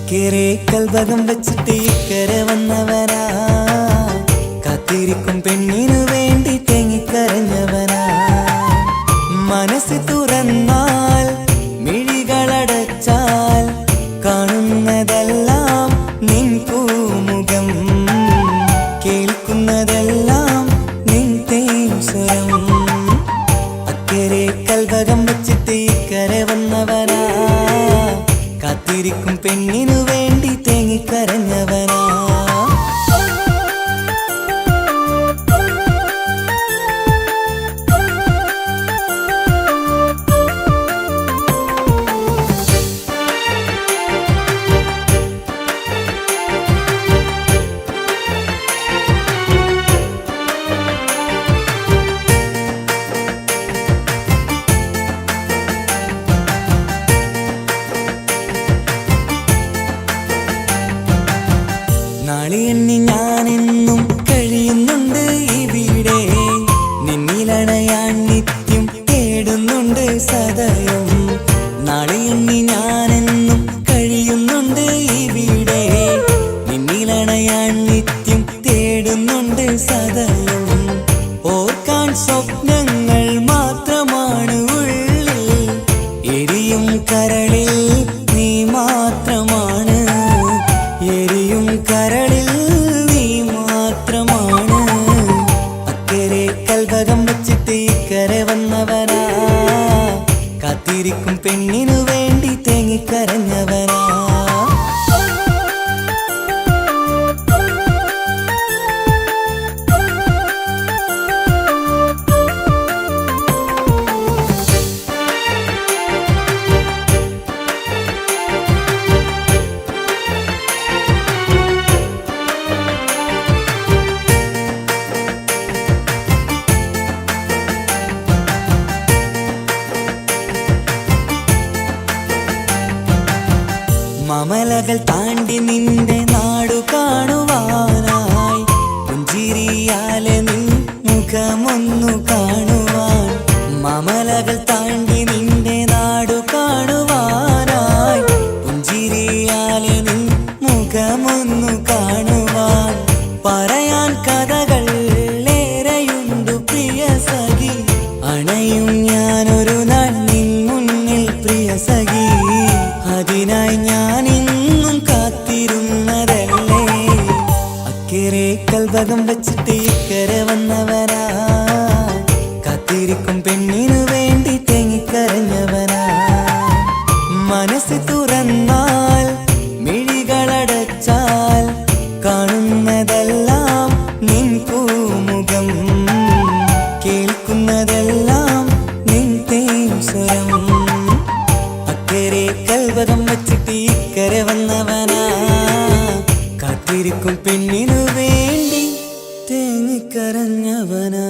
അക്കരെ കൽവകം വെച്ചിട്ട് ഇക്കരെ വന്നവനാ, കാത്തിരിക്കും പെണ്ണിനു വേണ്ടി തേങ്ങിക്കരഞ്ഞവനാ. മനസ്സ് തുറന്നാൽ മിഴികളടച്ചാൽ കാണുന്നതെല്ലാം നിൻ പൂമുഖം, കേൾക്കുന്നതെല്ലാം നിൻ തേൻ സ്വരം. അക്കരെ കൽവകം വെച്ചിട്ട് ഇക്കരെ വന്നവനാ, കാത്തിരിക്കും പെണ്ണിനു വേണ്ടി തേങ്ങിക്കരഞ്ഞവനാ. നാളെ എണ്ണി ഞാനെന്നും കഴിയുന്നുണ്ട് ഇവിടെ, നിന്നിലണയാൻ നിത്യം തേടുന്നുണ്ട് സദയം. നാളെ എണ്ണി ഞാനെന്നും കഴിയുന്നുണ്ട് ഇവിടെ, നിന്നിലണയാൻ നിത്യം തേടുന്നുണ്ട് സദയം. ഓർക്കാൻ സ്വപ്നങ്ങൾ മാത്രമാണ് ഉള്ളിൽ, എരിയും കരളിൽ നീ മാത്രമാണ്, എരിയും കരളിൽ നീ മാത്രമാണ്. അക്കരെ കൽവകം വെച്ചിട്ട് ഇക്കരെ വന്നവനാ, കാത്തിരിക്കും പെണ്ണിനു വേണ്ടി തേങ്ങിക്കരഞ്ഞവനാ. മമലകൾ താണ്ടി നിന്റെ നാടു കാണുവാനായി, പുഞ്ചിരിയാലെ നിൻ മുഖമൊന്നു കാണുവാൻ. മമലകൾ താണ്ടി നിന്റെ നാടു കാണുവാനായി, പുഞ്ചിരിയാലെ നിൻ മുഖമൊന്നു കാണുവാൻ. പറയാൻ കഥകൾ ഏറെയുണ്ടു പ്രിയ സഖി, അണയും ഞാനൊരു നാൾ നിൻ മുന്നിൽ പ്രിയ സഖി. അതിനായി ഞാൻ ഇന്നും കാത്തിരുന്നതല്ലേ. അക്കരെ കൽവകം വെച്ചിട്ട് ഇക്കരെ വന്നവനാ, കാത്തിരിക്കും പെണ്ണിനു വേണ്ടി തേങ്ങിക്കരഞ്ഞവനാ. മനസ്സ് തുറന്നാൽ മിഴികളടച്ചാൽ കാണുന്നതെല്ലാം നിൻ പൂമുഖം, കേൾക്കുന്നതെല്ലാം നിൻ തേൻ സ്വരം. അക്കരെ കൽവകം വെച്ചിട്ട് ഇക്കരെ വന്നവനാ, കാത്തിരിക്കും പെണ്ണിനു വേണ്ടി തേങ്ങിക്കരഞ്ഞവനാ.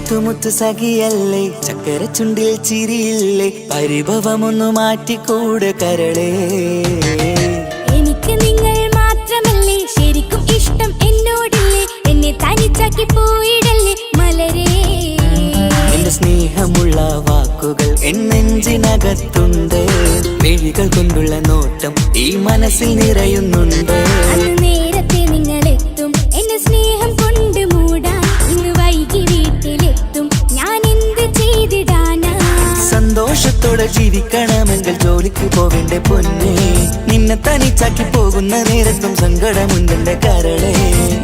മുത്തു മുത്തു സഖിയല്ലേ, ചക്കര ചുണ്ടിൽ ചിരിയില്ലേ, പരിഭവമൊന്നു മാറ്റിക്കൂടെ കരളേ. എനിക്ക് നിങ്ങൾ മാത്രമല്ലേ ശരിക്കും ഇഷ്ടം എന്നോടില്ലേ, എന്നെ തനിച്ചാക്കി പോയിടല്ലേ മലരേ. എന്റെ സ്നേഹമുള്ള വാക്കുകൾ എന്നെഞ്ചിനകത്തുണ്ട്, മിഴികൾ കൊണ്ടുള്ള നോട്ടം ഈ മനസ്സിൽ നിറയുന്നുണ്ട്. അന്ന് നേരത്തെ നിങ്ങളെത്തും എന്നെ സ്നേഹം കൊണ്ട് മൂടാൻ, ഇന്ന് വൈകി വീട്ടിലെത്തും ഞാൻ എന്ത് ചെയ്തിടാനാ. സന്തോഷത്തോടെ ജീവിക്കണമെങ്കിൽ ജോലിക്ക് പോവേണ്ട പൊന്നേ, നിന്നെ തനിച്ചാക്കി പോകുന്ന നേരത്തും സങ്കടമുണ്ടെന്റെ കരളേ.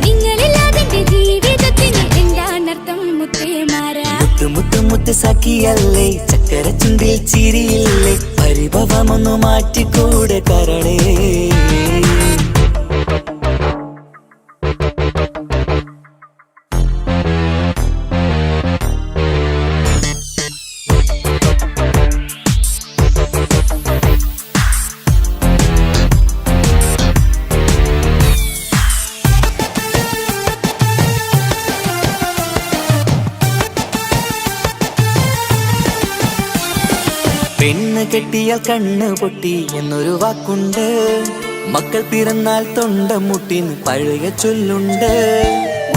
നിങ്ങളില്ലാതെ ജീവിതത്തിന് എന്താണർത്ഥം മുത്തേമാരാ. മുത്തു മുത്തു മുത്ത് സഖിയല്ലേ, ചക്കര ചുണ്ടിൽ ചിരിയില്ലേ, പരിഭവമൊന്നു മാറ്റിക്കൂടെ കരളേ. പെണ്ണ് കെട്ടിയാൽ കണ്ണ് പൊട്ടി എന്നൊരു വാക്കുണ്ട്, മക്കൾ പിറന്നാൽ തൊണ്ട മുട്ടിന് പഴയ ചൊല്ലുണ്ട്.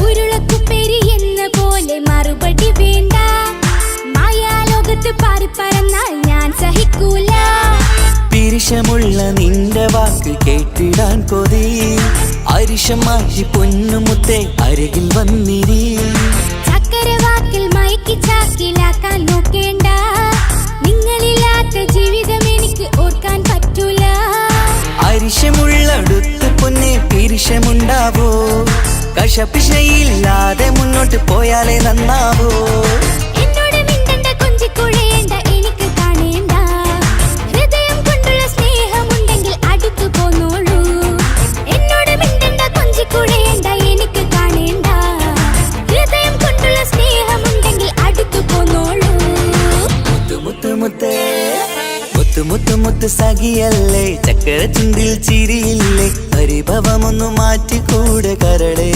ഉരുളക്കുപ്പേരി എന്ന പോലെ മറുപടി വേണ്ട, മായാലോകത്ത് പാറിപ്പറന്നാൽ ഞാൻ സഹിക്കൂല. പിരിശമുള്ള നിന്റെ വാക്ക് കേട്ടിടാൻ കൊതി, അരിശം മാറ്റി പൊന്നുമുത്തെ അരികിൽ വന്നിരി. ചക്കര വാക്കിൽ മയക്കി ചാക്കിലാക്കാൻ നോക്കേണ്ട, നിങ്ങളില്ലാത്ത ജീവിതം എനിക്ക് ഓർക്കാൻ പറ്റൂല. അരിശമുള്ളടുത്ത് പൊന്നെ പിരിശമുണ്ടാവോ, കശപിശയില്ലാതെ മുന്നോട്ട് പോയാലേ നന്നാവോ. എന്നോട് മിണ്ടണ്ട കൊഞ്ചിക്കുഴയേണ്ട എനിക്ക് കാണേണ്ട, ഹൃദയം കൊണ്ടുള്ള സ്നേഹമുണ്ടെങ്കിൽ അടുത്തു പോന്നോളൂ. എന്നോട് മിണ്ടണ്ട കൊഞ്ചിക്കുഴയേണ്ട എനിക്ക് കാണേണ്ട, ഹൃദയം കൊണ്ടുള്ള സ്നേഹമുണ്ടെങ്കിൽ അടുത്തു പോന്നോളൂ. മുത്തു മുത്തു മുത്തേ, മുത്തു മുത്തു മുത്ത് സഖിയല്ലേ, ചക്കര ചുണ്ടിൽ ചിരിയില്ലേ, പരിഭവമൊന്നു മാറ്റിക്കൂടെ കരളേ.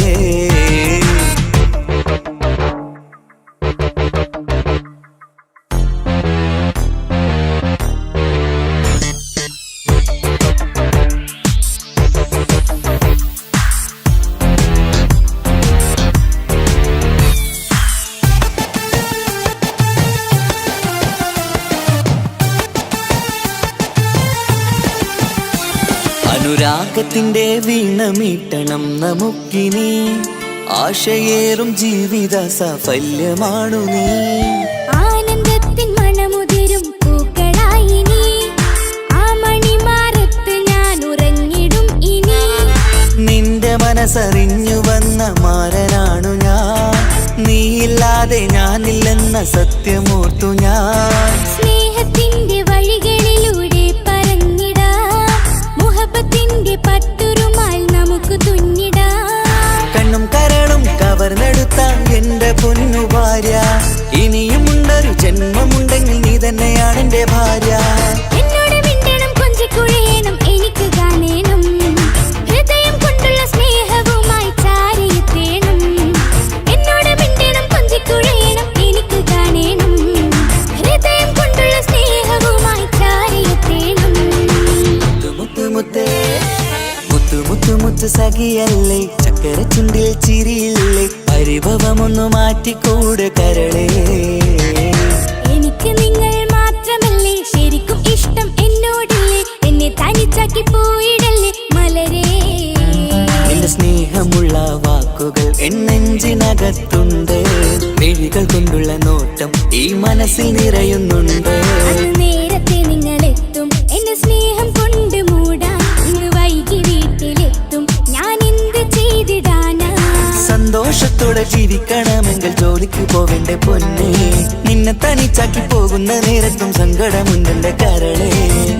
അനുരാഗത്തിന്റെ വീണമീട്ടണം നമുക്കിനി, ആശയേറും ജീവിത സാഫല്യമാണു നീ. ആനന്ദത്തിൻ മണമുതിരും പൂക്കളായി നീ, ആ മണിമാറത്ത് ഞാൻ ഉറങ്ങിടും ഇനി. നിന്റെ മനസ്സറിഞ്ഞു വന്ന മാരനാണു ഞാൻ, നീയില്ലാതെ ഞാനില്ലെന്ന സത്യമോർത്തു ഞാൻ. സ്നേഹത്തിന്റെ വഴികളിലൂടെ പറഞ്ഞിടാം, മുഹബത്തിന്റെ പട്ടുറുമാൽ നമുക്ക് തുന്നിടാം. കണ്ണും കരളും കവർന്നെടുത്ത എന്റെ പൊന്നു ഭാര്യ, ഇനിയുമുണ്ടൊരു ജന്മമുണ്ടെങ്കിൽ നീ തന്നെയാണ് എന്റെ ഭാര്യ. എന്നോട് മിണ്ടണം കൊഞ്ചിക്കുഴയണം എനിക്ക് കാണേണം, ഹൃദയം കൊണ്ടുള്ള സ്നേഹവുമായി ചാരിയെത്തേണം. എന്നോട് മിണ്ടണം കൊഞ്ചിക്കുഴയണം എനിക്ക് കാണേണം, ഹൃദയം കൊണ്ടുള്ള സ്നേഹവുമായി ചാരിയെത്തേണം. മുത്തു മുത്തു മുത്തേ, മുത്തു മുത്തു മുത്ത് സഖിയല്ലേ, ചക്കര ചുണ്ടിൽ ചിരിയില്ലേ, പരിഭവമൊന്നു മാറ്റിക്കൂടെ കരളേ. എനിക്ക് നിങ്ങൾ മാത്രമല്ലേ ശരിക്കും ഇഷ്ടം എന്നോടില്ലേ, എന്നെ തനിച്ചാക്കി പോയിടല്ലേ മലരേ. എന്റെ സ്നേഹമുള്ള വാക്കുകൾ എന്നെഞ്ചിനകത്തുണ്ട്, മിഴികൾ കൊണ്ടുള്ള നോട്ടം ഈ മനസ്സിൽ നിറയുന്നുണ്ട്. അന്ന് നേരത്തെ നിങ്ങളെത്തും എന്നെ സ്നേഹം കൊണ്ട് മൂടാൻ, ഇന്ന് വൈകി വീട്ടിലെത്തും ഞാൻ എന്ത് ചെയ്തിടാനാ. സന്തോഷത്തോടെ ജീവിക്കണമെങ്കിൽ ജോലിക്ക് പോവേണ്ട പൊന്നേ, നിന്നെ തനിച്ചാക്കി പോകുന്ന നേരത്തും സങ്കടമുണ്ടെന്റെ കരളേ.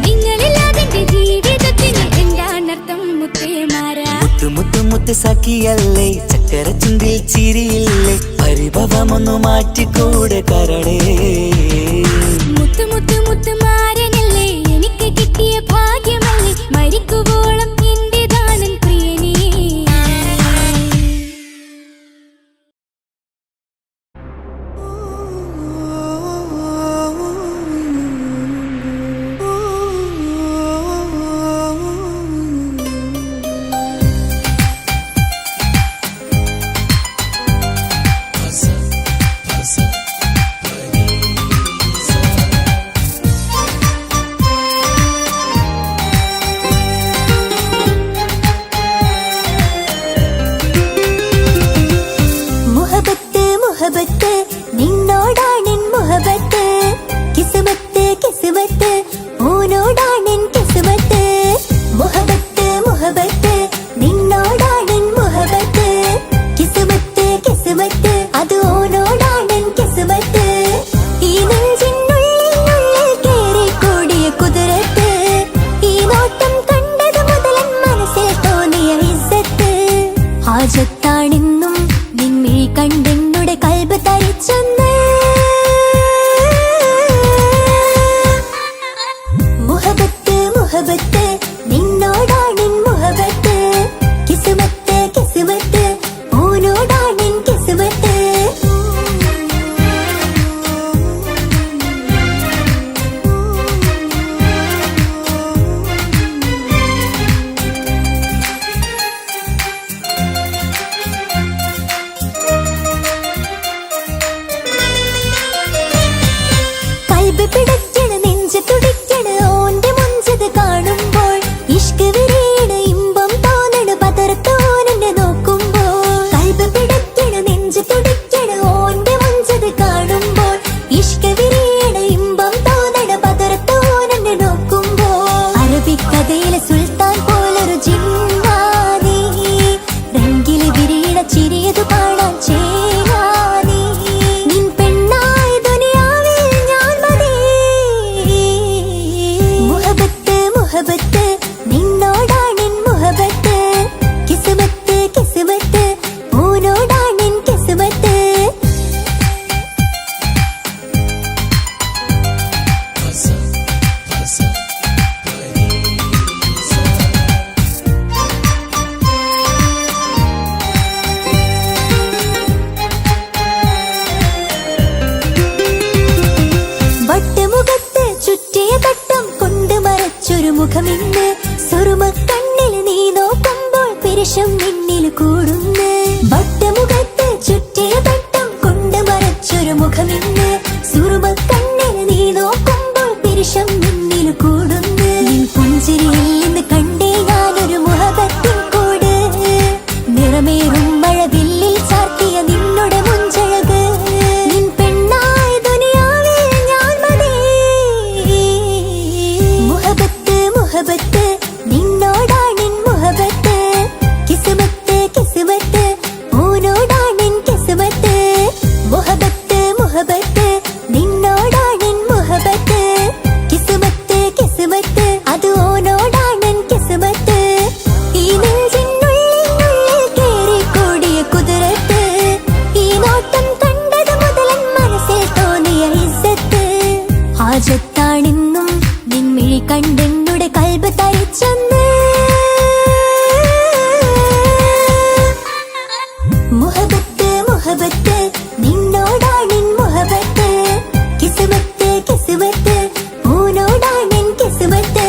നിങ്ങളില്ലാതെ ജീവിതത്തിന് എന്താണർത്ഥം മുത്തേമാരാ. മുത്തു മുത്തു മുത്ത് സഖിയല്ലേ, ചക്കര ചുണ്ടിൽ ചിരിയില്ലേ, പരിഭവമൊന്നു മാറ്റിക്കൂടെ കരളേ. മുത്തു മുത്തു മുത്തു മാരനല്ലേ എനിക്ക് കിട്ടിയ ഭാഗ്യമല്ലേ, മരിക്കുവോളം എന്റേതാണൻ പ്രിയനേ. മുന്നിൽ കൂടുന്നു. വട്ടമുഖത്ത് ചുറ്റിയ തട്ടം കൊണ്ട് മറച്ചൊരു മുഖമിന്ന്. സുറുമക്കണ്ണിൽ നീ നോക്കുമ്പോൾ പിരിശം മുന്നിൽ കൂടുന്നു. നിൻ പുഞ്ചിരിയിൽ നിന്ന് കണ്ടേ ഞാനൊരു മുഹബത്തിൻ കൂട്. നിറമേറും മഴവില്ലിൽ ചാർത്തിയ നിന്നുടെ മുഞ്ചഴക്. നിൻ പെണ്ണായ ദുനിയാവിൽ ഞാൻ മതി. മുഹബത്ത് മുഹബത്ത് നിന്നോടാണെൻ മുഹബത്ത്. കിസ്മത്ത് കിസ്മത്ത് ഓനോടാണെൻ കിസ്മത്ത്. മുഹബത്ത് മുഹബത്ത് നിന്നോടാണെൻ മുഹബത്ത്. കിസ്മത്ത് കിസ്മത്ത് അത് ഓനോടാണെൻ കിസ്മത്ത്. ഈ നെഞ്ചിനുള്ളിൽ കേറിക്കൂടിയ കുതിരത്ത്. ഈ നോട്ടം കണ്ടത് മുതലൻ മനസ്സിൽ തോന്നിയ ഇസ്സത്ത്. ഹാജത്താണെന്നും നിൻമിഴി കണ്ടെന്നുടെ കൽബ് തരിച്ചെന്ന്. മുഹബത്ത് മുഹബത്ത് നിന്നോടാണെൻ മുഹബത്ത്. കിസ്മത്ത് കിസ്മത്ത് ഓനോടാണെൻ കിസ്മത്ത്.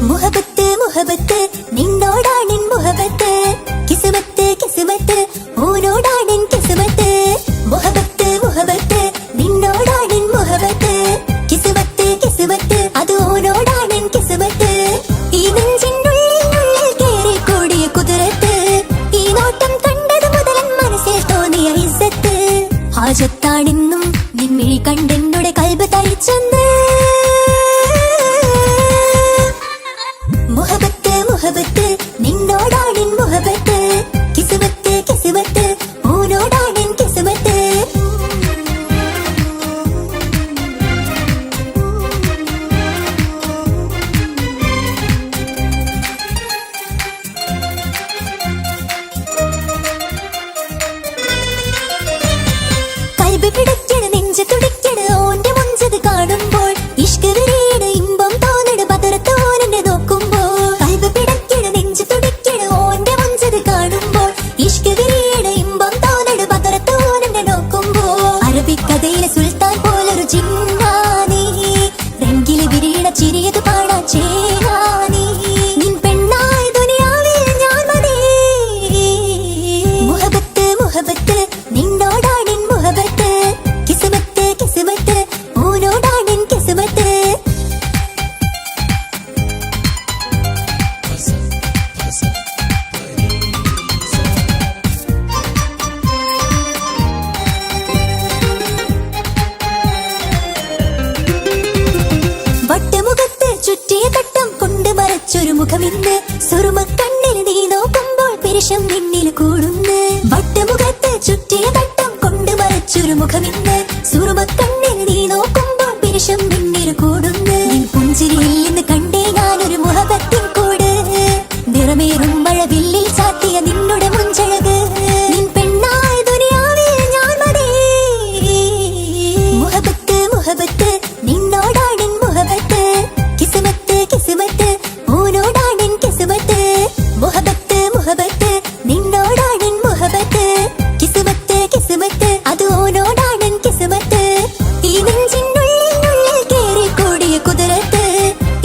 മുഹബത്ത് മുഹബത്ത് നിന്നോടാണെൻ മുഹബത്ത്. കിസ്മത്ത് കിസ്മത്ത് ഓനോടാണെൻ കിസ്മത്ത്. മുഹബത്ത് മുഹബത്ത് നിന്നോടാണെൻ മുഹബത്ത്. കിസ്മത്ത് കിസ്മത്ത് അത് ഓനോടാണെൻ കിസ്മത്ത്. ഈ നെഞ്ചിനുള്ളിൽ കേറിക്കൂടിയ കുതിരത്ത്. ഈ നോട്ടം കണ്ടത് മുതലൻ മനസ്സിൽ തോന്നിയ ഇസ്സത്ത്. ഹാജത്താണെന്നും നിൻമിഴി കണ്ടെന്നുടെ കൽബ് തരിച്ചെന്ന്. മുഹബത്ത് മുഹബത്ത് നിന്നോടാണെൻ മുഹബത്ത്. കിസ്മത്ത് കിസ്മത്ത് ഓനോടാണെൻ കിസ്മത്ത്. കൽബ് പിടയ്ക്കണ നെഞ്ച് തുടിക്കണ ഓന്റെ മുഞ്ചത് കാണുമ്പോൾ. ഇഷ്ക് വിരിയണ ഇമ്പം തോന്നണ ബദറത്ത് ഓനെന്നെ നോക്കുമ്പോൾ. കൽബ് പിടയ്ക്കണ നെഞ്ച് തുടിക്കണ ഓന്റെ മുഞ്ചത് കാണുമ്പോൾ. ഇഷ്ക് വിരിയണ ഇമ്പം തോന്നണ ബദറത്ത് ഓനെന്നെ നോക്കുമ്പോൾ. അറബിക്കഥയിലെ സുൽത്താൻ പോലൊരു ജിന്നാനി. രംഗില് വിരിയണ ചിരിയത് പാടാ ചേരാനി. നിൻ പെണ്ണായ ദുനിയാവിൽ ഞാൻ മതി. മുഹബത്ത് മുഹബത്ത് നിന്നോടാണെൻ മുഹബത്ത്. കിസ്മത്ത് കിസ്മത്ത് ഓനോടാണെൻ കിസ്മത്ത്. വട്ടമുഖത്ത് ചുറ്റിയ തട്ടം കൊണ്ട് മറച്ചൊരു മുഖമിന്ന്. സുറുമക്കണ്ണിൽ നീ നോക്കുമ്പോൾ പിരിശം നിന്നിൽ കൂടുന്നു. വട്ടമുഖത്ത് ചുറ്റിയ തട്ടം കൊണ്ട് മറച്ചൊരു മുഖമിന്ന്. സുറുമക്കണ്ണിൽ നീ നോക്കുമ്പോൾ പിരിശം നിന്നിൽ കൂടുന്നു. നിൻ പുഞ്ചിരിയിൽ നിന്ന് കണ്ടേ ഞാനൊരു മുഹബത്തിൻ കൂട്. നിറമേറും മഴവില്ലിൽ ചാത്തിയ നിന്നുടെ മുഞ്ചഴക്. നിൻ പെണ്ണായ ദുനിയാവിൽ ഞാൻ മതി. മുഹബത്ത് മുഹബത്ത് നിന്നോടാണെൻ മുഹബത്ത്. കിസ്മത്ത് കിസ്മത്ത് ഓനോടാണെൻ കിസ്മത്ത്. മുഹബത്ത് മുഹബത്ത് നിന്നോടാണെൻ മുഹബത്ത്. കിസ്മത്ത് കിസ്മത്ത് അത് ഓനോടാണെൻ കിസ്മത്ത്. ഈ നെഞ്ചിനുള്ളിൽ കേറിക്കൂടിയ കുതിരത്ത്.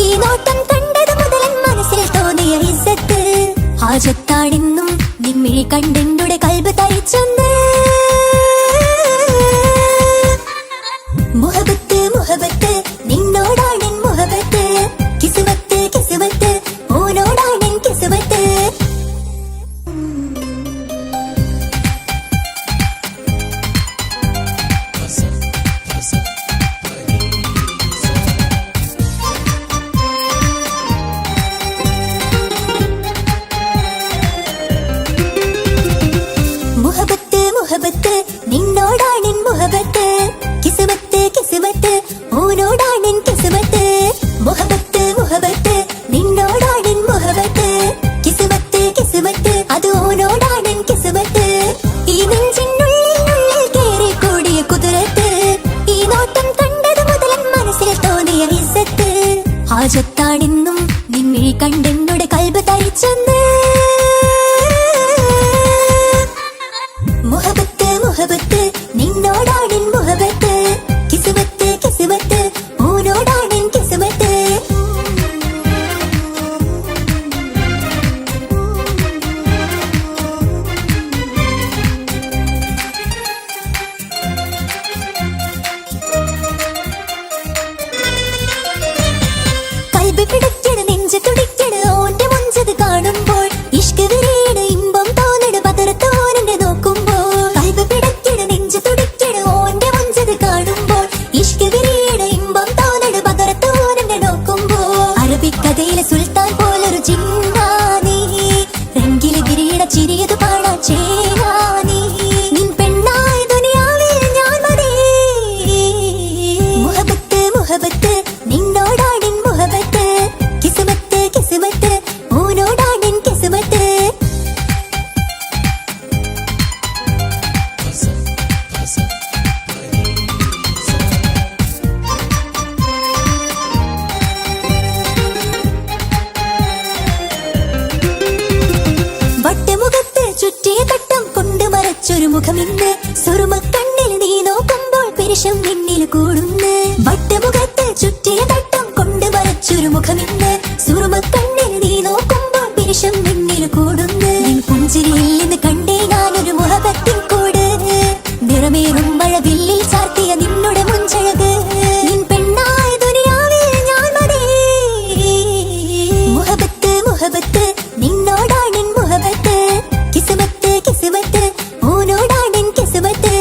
ഈ നോട്ടം കണ്ടത് മുതലൻ മനസ്സിൽ തോന്നിയ ഇസ്സത്ത്. ഹാജത്താണെന്നും നിൻമിഴി കണ്ടെന്നുടെ കൽബ് തരിച്ചെന്ന്. മുഹബത്ത് മുഹബത്ത് നിന്നോടാണെൻ മുഹബത്ത്. കിസ്മത്ത് കിസ്മത്ത് ഓനോടാണെൻ കിസ്മത്ത്. മുഹബത്ത് മുഹബത്ത് നിന്നോടാണെൻ മുഹബത്ത്. കിസ്മത്ത് കിസ്മത്ത് ഓനോടാണെൻ കിസ്മത്ത്. മുഹബത്ത് മുഹബത്ത് നിന്നോടാണെൻ മുഹബത്ത്. കിസ്മത്ത് കിസ്മത്ത് അത് ഓനോടാണെൻ കിസ്മത്ത്. ഈ നെഞ്ചിനുള്ളിൽ സുറുമക്കണ്ണിൽ നീ നോക്കുമ്പോൾ പിരിശം നിന്നിൽ കൂടുന്നു. വട്ടമുഖത്ത് ചുറ്റിയ തട്ടം കൊണ്ട് വരച്ചൊരു മുഖമിന്ന്. സുറുമക്കണ്ണിൽ നീ നോക്കുമ്പോൾ പിരിശം നിന്നിൽ കൂടുന്നു. നിൻ പുഞ്ചിരിയിൽ നിന്ന് കണ്ടേ ഞാനൊരു മുഹബത്തിൻ കൂട്. നിറമേറും മഴവില്ലിൽ ചാർത്തിയ നിന്നുടെ മുഞ്ചഴക്. നിൻ പെണ്ണായ ദുനിയാവിൽ ഞാൻ മതി. മുഹബത്ത് മുഹബത്ത് നിന്നോടാണെൻ മുഹബത്ത്. കിസ്മത്ത് കിസ്മത്ത് ഓനോടാണെൻ കിസ്മത്ത്.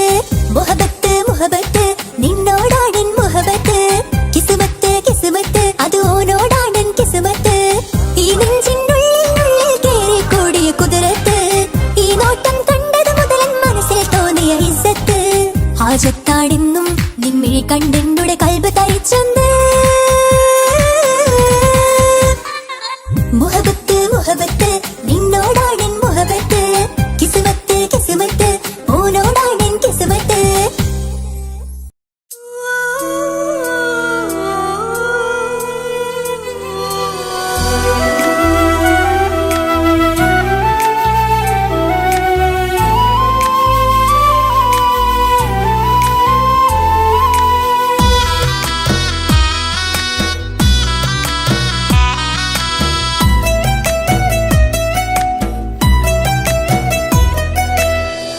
മുഹബത്ത് മുഹബത്ത് നിന്നോടാണെൻ മുഹബത്ത്. കിസ്മത്ത് കിസ്മത്ത് അത് ഓനോടാണെൻ കിസ്മത്ത്. ഈ നെഞ്ചിനുള്ളിൽ കേറി കൂടിയ കുതിരത്ത്. ഈ നോട്ടം കണ്ടത് മുതലൻ മനസ്സിൽ തോന്നിയ ഇസ്സത്ത്. ഹാജത്താണെന്നും നിൻമിഴി കണ്ടെന്നുടെ കൽബ് തരിച്ചെന്ന്. മുഹബത്ത് മുഹബത്ത് നിന്നോടാണെൻ മുഹബത്ത്. കിസ്മത്ത് കിസ്മത്ത് ഓനോടാണെൻ കിസ്മത്ത്.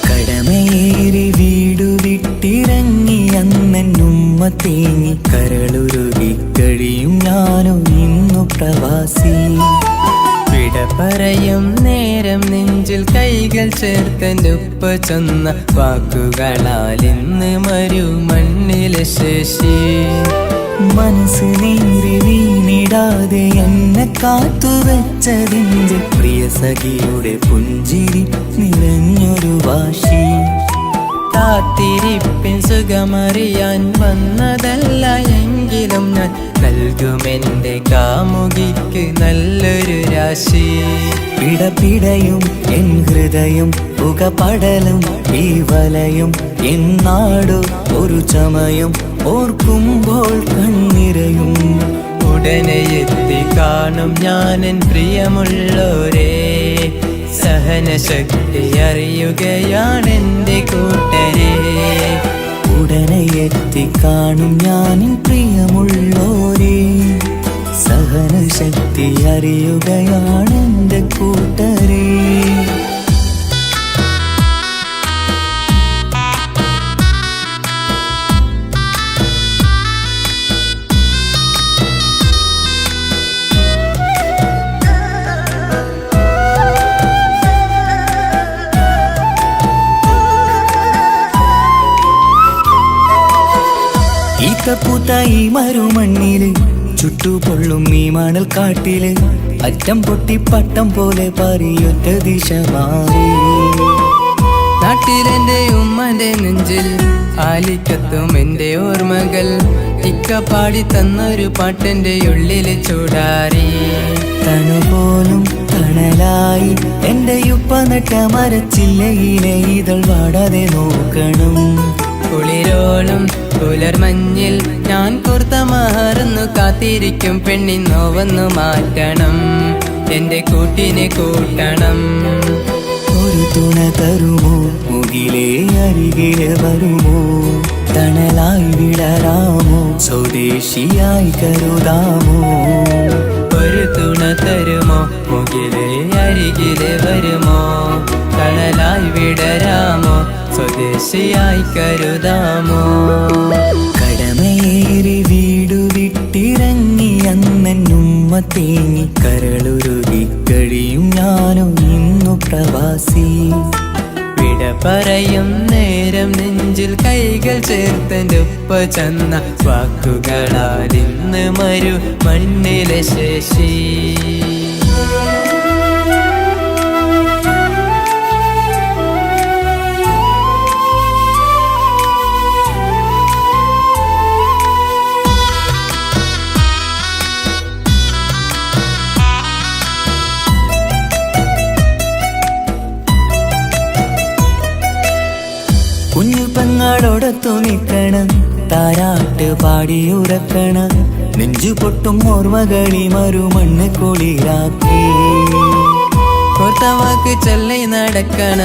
കടമയേറി വീടു വിട്ടിറങ്ങി അന്നുമ്മ തേങ്ങി കരളുരുകി കഴിയും ഞാനും ഇന്നു പ്രവാസി. വിട പറയും നേരം നെഞ്ചിൽ കൈകൾ ചേർത്തെന്റെ ഉപ്പ ചെന്ന വാക്കുകളാൽ ഇന്ന് മരു മണ്ണിലെ ശേഷി. മനസ്സ് നീറി വീണിടാതെ എന്നെ കാത്തുവെച്ചതിന്റെ പ്രിയ സഖിയുടെ പുഞ്ചിരി നിറഞ്ഞൊരു വാശി. കാത്തിരിപ്പിൻ സുഖമറിയാൻ വന്നതല്ല എങ്കിലും ഞാൻ നൽകുമെന്റെ കാമുകിക്ക് നല്ലൊരു രാശി. പിടപിടയും എൻ ഹൃദയം പുകപടലും ഈ വലയും എന്നാടു ഒരു ചമയം ഓർക്കുമ്പോൾ കണ്ണിരയും. ഉടനെ എത്തി കാണും ഞാനെൻ പ്രിയമുള്ളോരേ. സഹനശക്തി അറിയുകയാണെന്റെ കൂട്ടരെ. ഉടനെ എത്തി കാണും ഞാനിൻ പ്രിയമുള്ളോരേ. സഹനശക്തി അറിയുകയാണെന്റെ കൂട്ടരേ. ഈത്തപ്പൂത്ത ഈ മരുമണ്ണില് ചുട്ടുപൊള്ളും ഈ മണൽ കാട്ടില് അറ്റം പൊട്ടി പട്ടം പോലെ പാറിയൊറ്റ ദിശ മാറി. നാട്ടിലെന്റെ ഉമ്മന്റെ നെഞ്ചിൽ ആലിക്കത്തും എന്റെ ഓർമ്മകൾ. ഇക്ക പാടി തന്നൊരു പാട്ടെന്റെ ഉള്ളില് ചൂടാറി. തണുപോലും തണലായി എന്റെ ഉപ്പ നട്ട മരച്ചില്ലയിലെ ഇതൾ വാടാതെ നോക്കണം. കുളിരോളം പുലർമഞ്ഞിൽ ഞാൻ കുർത്ത മാറുന്നു കാത്തിരിക്കും പെണ്ണിൻ നോവന്നു മാറ്റണം. എന്റെ കൂട്ടിനെ കൂട്ടണം. ഒരു തുണ തരുമോ മുകിലേ അരികിലെ വരുമോ. തണലായി വിടരാമോ സ്വദേശിയായി കരുതാമോ. ഒരു തുണ തരുമോ മുകിലേ അരികിലെ വരുമോ. തണലായി വിടരാമോ സ്വദേശിയായി കരുതാമോ. കടമയേറി വീടു വിട്ടിറങ്ങി അന്നുമ്മ തേങ്ങി കരളുരുകി കഴിയും ഞാനും ഇന്നു പ്രവാസി. വിട പറയും നേരം നെഞ്ചിൽ കൈകൾ ചേർത്തെന്റെ ഉപ്പ ചെന്ന വാക്കുകളാൽ ഇന്ന് മരു മണ്ണിലെ ശേഷി. കുഞ്ഞു പെങ്ങളോടൊത്തു നിൽക്കണം താരാട്ട് പാടിയുറക്കണം. നെഞ്ചു പൊട്ടും ഓർമ്മകളി മറുമണ്ണ് കുളിരാക്കി. കോർത്ത വാക്ക് ചൊല്ലി നടക്കണ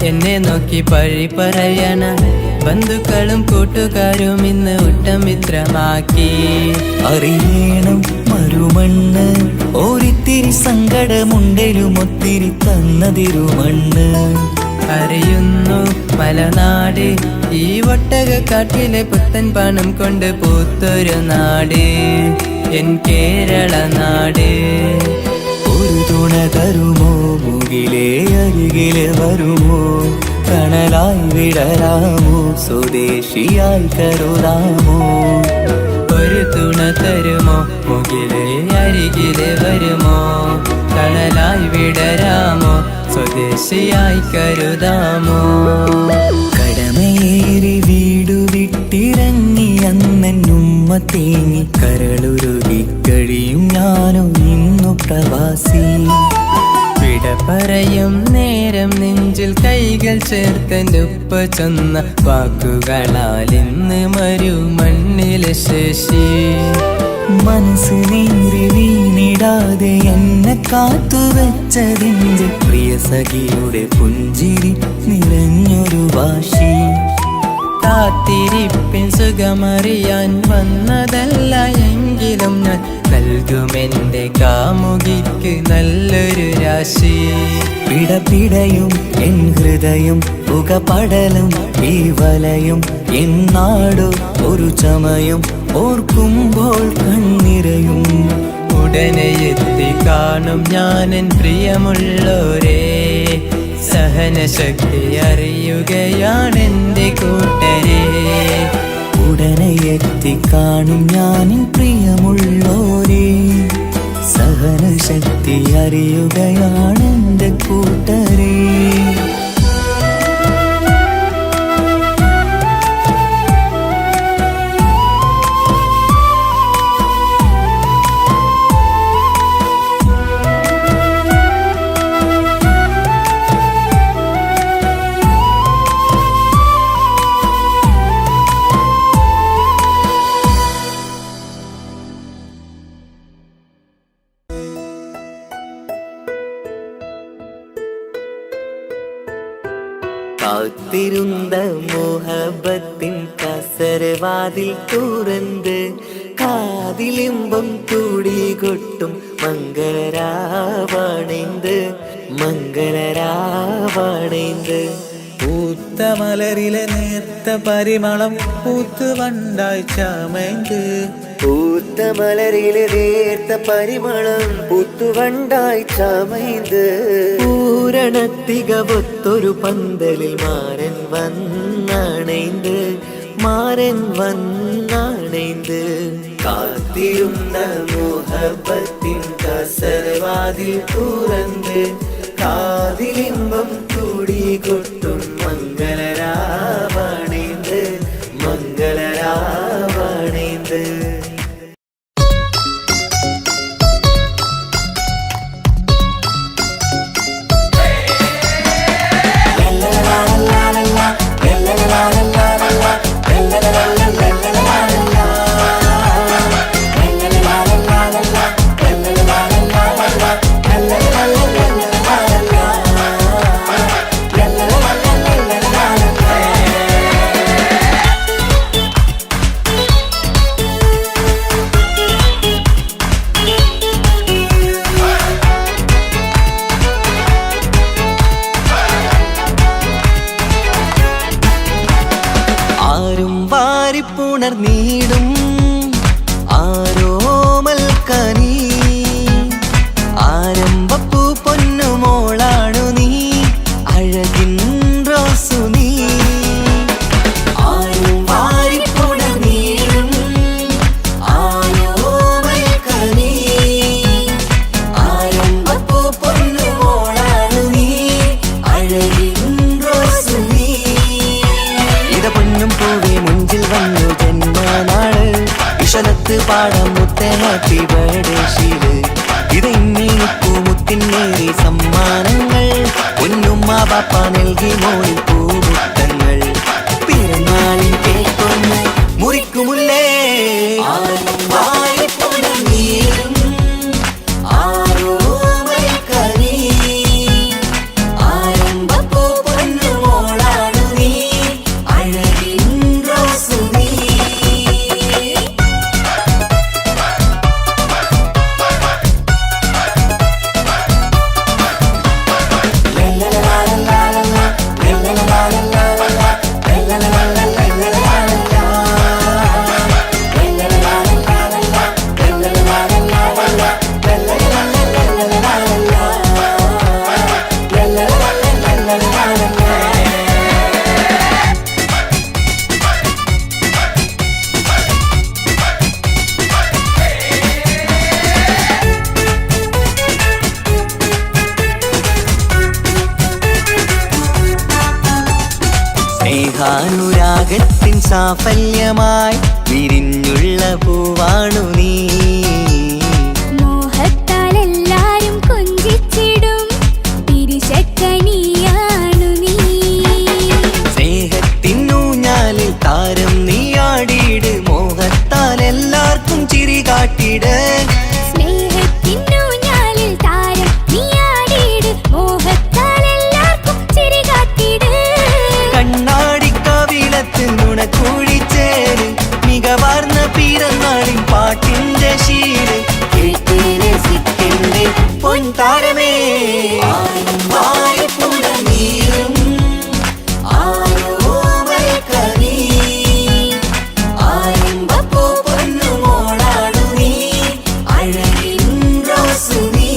എന്നെ നോക്കി പഴി പറയണ ബന്ധുക്കളും കൂട്ടുകാരും ഇന്ന് ഉറ്റമിത്രമാക്കി. അറിയണം മരുമണ്ണ് ഒരിത്തിരി സങ്കടമുണ്ടേലും ഒത്തിരി തന്നതിരുമണ്ണ്. അറിയുന്നു മലനാട് ഈ ഒട്ടകക്കാട്ടിലെ പുത്തൻ പണം കൊണ്ട് പൂത്തൊരു നാട് എൻ കേരള നാട്. ഒരു തുണ തരുമോ മുകിലേ അരികില് വരുമോ കണലായി വിടരാമോ സ്വദേശിയായി കരുതാമോ. ഒരു തുണ തരുമോ മുകിലേ അരികിലെ വരുമോ കണലായി വിടരാമോ സ്വദേശിയായി കരുതാമോ. കടമയേറി വീടു വിട്ടിറങ്ങി അന്നുമ്മ തേങ്ങി കരളുരുകി കഴിയും ഞാനോ ഇന്നു പ്രവാസി. വിട പറയും നേരം നെഞ്ചിൽ കൈകൾ ചേർത്തെൻ്റെ ഉപ്പ ചെന്ന വാക്കുകളാൽ ഇന്ന് മരുമണ്ണിലെ ശേഷി. മനസ്സ് നീറി വീണിടാതെ എന്നെ കാത്തുവെച്ചതിൻ്റെ പ്രിയ സഖിയുടെ പുഞ്ചിരി നിറഞ്ഞൊരു വാശി. കാത്തിരിപ്പിൻ സുഖമറിയാൻ വന്നതല്ല എങ്കിലും ഞാൻ നൽകുമെൻ്റെ കാമുകിക്ക് നല്ലൊരു രാശി. പിടപിടയും എൻ ഹൃദയം പുകപടലും ഈ വലയും എന്നാടോ ഒരു ചമയം ഓർക്കുമ്പോൾ കണ്ണിരയും. ഉടനെ എത്തി കാണും ഞാനെൻ പ്രിയമുള്ളോരേ സഹനശക്തി അറിയുകയാണെൻ്റെ കൂട്ടരെ. ഉടനെ എത്തിക്കാണും ഞാനിൻ പ്രിയമുള്ളോരേ സഹനശക്തി അറിയുകയാണെൻ്റെ കൂട്ടരേ. കാത്തിരുந்த മോഹബത്തിൻ കസരവാതിൽ തുറന്ന് കാതിലിമ്പം കൂടി കൊട്ടും മംഗളരാവണൈந்து മംഗളരാവണൈந்து. പൂത്ത മലരിലെ നേർത്ത പരിമളം പൂത്ത് വണ്ടായി ചമൈந்து പൂത്ത മലരിലെ നേർത്ത പരിമളം പൂത്തുവണ്ടായി ചമൈந்து. പൂരണത്തികവൊത്തൊരു പന്തലിൽ മാരൻ വന്നണൈந்து മാരൻ വന്നണൈந்து. കാത്തിരുന്ന മോഹബത്തിൻ കസരവാതിൽ തുറന്ന് കാതിലിമ്പം കൂടി കൊട്ടും മംഗളരാവണൈந்து മംഗളരാവണൈந்து. പുണർന്നീടും ആരോമൽക്കനി ആരംഭപ്പൂ പൊന്നുമോളാണു നീ അഴകിൻ റോസു നീ. ആരും വാരിപ്പുണർന്നീടും ആരോമൽക്കനി ആരംഭപ്പൂ പൊന്നുമോളാണു നീ അഴകിൻ റോസു നീ. ഇത പൊന്നും പൂവേ മുഞ്ചിൽ വന്നു ജന്മനാള് ഇശലത്ത് പാടം മുത്തേ ഹാപ്പി ബർത്ത്ഡേ ശീല്. ഇതെന്നിപ്പൂ മുത്തിനേറി സമ്മാനങ്ങൾ പൊന്നുമ്മ പാപ്പ നൽകി മോളിൽ പൂമുത്തങ്ങൾ. പിറന്നാളിൻ കേക്കൊന്ന് മുറിക്കുമുല്ലേ ആരോമൽക്കനി ആരംഭപ്പൂ പൊന്നു സ്നേഹാനുരാഗത്തിൻ സാഫല്യമായി വിരിഞ്ഞുള്ള പൂവാണു നീ. മോഹത്താൽ എല്ലാരും കൊഞ്ചിച്ചിടും പിരിശക്കനിയാണു നീ. സ്നേഹത്തിനൂഞ്ഞാലിൽ താരം നീയാടിയിട്, മോഹത്താൽ എല്ലാവർക്കും ചിരി കാട്ടിട്. സ്നേഹത്തിനൂഞ്ഞാലിൽ താരം നീയാടിയിട്, മോഹത്താൽ എല്ലാവർക്കും ചിരി കാട്ടിട്. കണ്ണാടിക്കവിളത്ത് നുണക്കുഴിച്ചേര്, മികവാർന്ന പിറന്നാളിൻ പാട്ടിന്റെ ശീല് കേട്ട് രസിക്കണ്ടേ പൊൻതാരമേ. ആരും ആരോമൽക്കനീ, ആരംഭപ്പൂ പൊന്നുമോളാണു നീ, അഴകിൻ റോസ് നീ.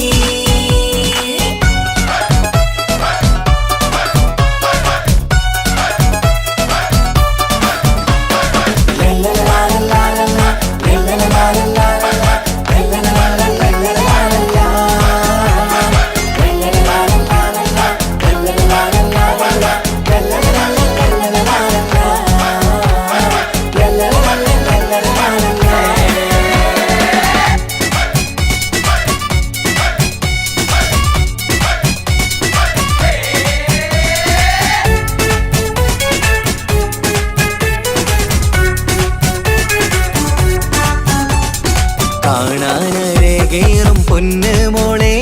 കാണാനരകേറും പൊന്ന് മോളെ,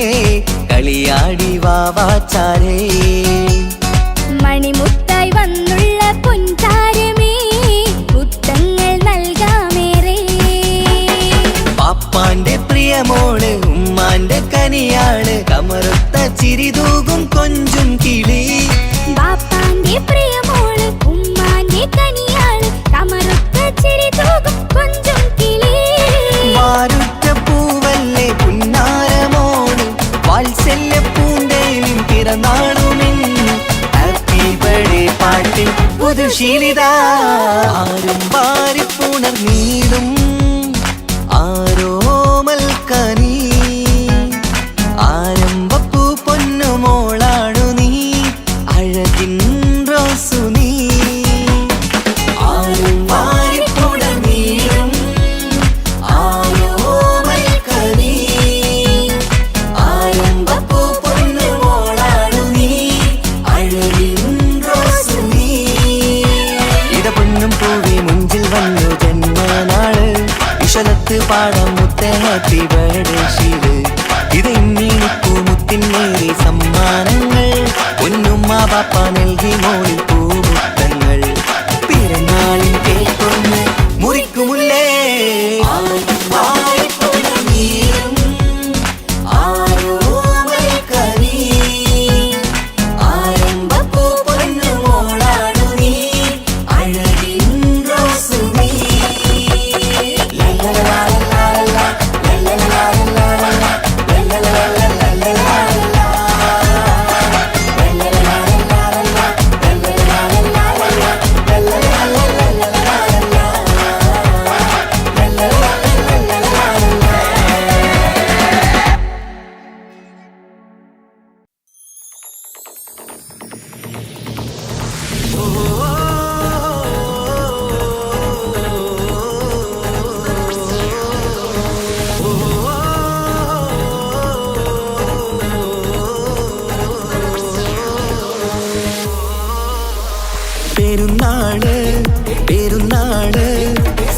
കളിയാടി വാവാച്ചാരേ. മണിമുത്തായി വന്നുള്ള പൊൻതാരമേ, മുത്തങ്ങൾ നൽകാമേറെ. പാപ്പാന്റെ പ്രിയമോള് ഉമ്മാന്റെ കനിയാള്, കമറുത്ത ചിരിതൂകും കൊഞ്ചും കിളി. ബാപ്പാന്റെ പ്രിയമോള് ഉമ്മാന്റെ കനിയാള്, കമറുത്ത ചിരി തൂകും കൊഞ്ചും കിളി. വാരുറ്റ പൂവല്ലേ പുന്നാരമോള്, വാത്സല്യ പൂന്തേലിൻ പിറന്നാളുമിന്ന്. ഹാപ്പി ബർത്ത്ഡേ പാട്ടിൽ പുതുശീലിത, ആരും വാരിപ്പുണർന്നീടും ആരോമൽക്കനീ. ആരംഭപ്പൂ പൊന്നുമോളാണു നീ, അഴകിൻ റോസു നീ. ആരും വാരിപ്പുണർന്നീടും ആരോമൽക്കനീ, ആരംഭപ്പൂ പൊന്നുമോളാണു നീ, അഴകിൻ റോസ് നീ. ഇട പൊന്നും പൂവി മുഞ്ചിൽ വന്നു ജന്മനാള്, വിശലത്ത് പാടം മുത്തേ ഹാപ്പി ബർത്ത്ഡേ ശീല്. ഇത് ഇന്നിപ്പൂ മുത്തിനേറി സമ്മാനങ്ങൾ, പൊന്നുമ്മ പാപ്പ നൽകി മോളിൽ പൂമുത്തങ്ങൾ. പിറന്നാളിൻ കേക്കൊന്ന് മുറിക്കുമുല്ലേ, ആരോമൽക്കനീ, ആരംഭപ്പൂ പൊന്നുമോളാണു നീ, അഴകിൻ റോസ് നീ. പെരുന്നാള് പെരുന്നാള്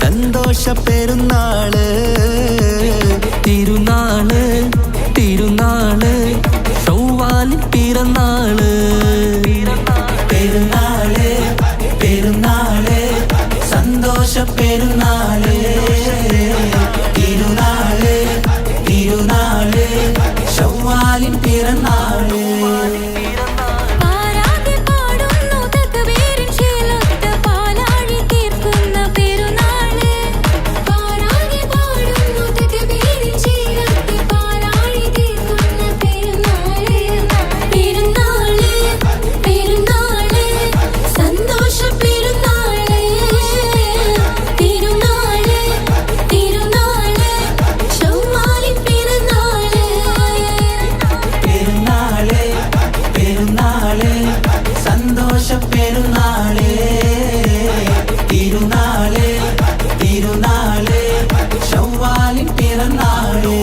സന്തോഷ പെരുന്നാള്, തിരുനാള് തിരുനാള് ചൊവ്വാലിൻ പിറന്നാള്. പെരുന്നാള് പെരുന്നാള് സന്തോഷ പെരുന്നാള്, തിരുനാള് തിരുനാള് ചൊവ്വാലിൻ പിറന്നാള്. പാരാതെ പാടുന്നു തകവേറിൻ ശീലത്ത് പാലാഴി തീർക്കുന്ന പെരുന്നാള്. പാരാതെ പാടുന്നു പെരുന്നാള് തിരുനാള് തിരുനാള് ശവ്വാലിൻ പിറന്നാള്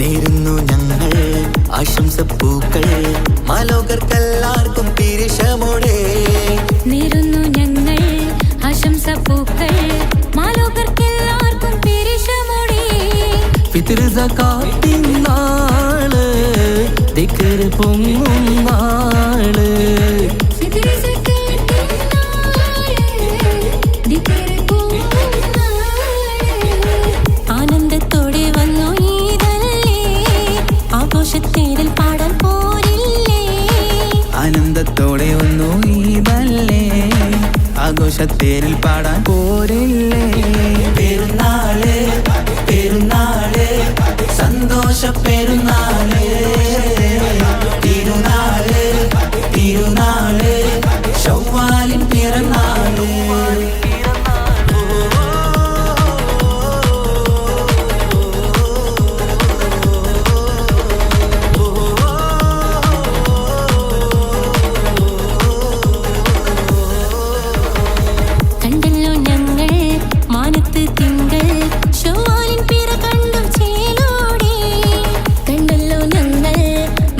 നേരുന്നു ഞങ്ങൾ ആശംസപ്പൂക്കൾ മാലോകർക്കെല്ലാവർക്കും പിരിശമോടെ നേരുന്നു ഞങ്ങൾ ആശംസപ്പൂക്കൾ മാലോകർക്കെല്ലാവർക്കും പെരിശമോടെ ഫിത്ർ സകാത്തിൻ നാള് ദിക്ർ പൊങ്ങും നാള് ആനന്ദത്തോടെ വന്നു ഈദല്ലേ ആഘോഷത്തേരിൽ പാടാൻ പോരില്ലേ ആനന്ദത്തോടെ ഒന്നു ഈദല്ലേ ആഘോഷത്തേരിൽ പാടാൻ പോരില്ലേ പെരുന്നാള് പെരുന്നാള് സന്തോഷ പെരുന്നാള് തിരുനാള് തിരുനാള് ശവ്വാലിൻ പിറന്നാള് കണ്ടല്ലോ ഞങ്ങൾ മാനത്ത് തിങ്കൾ ശവ്വാലിൻ പിറ കണ്ടു ചേലോടെ കണ്ടല്ലോ ഞങ്ങൾ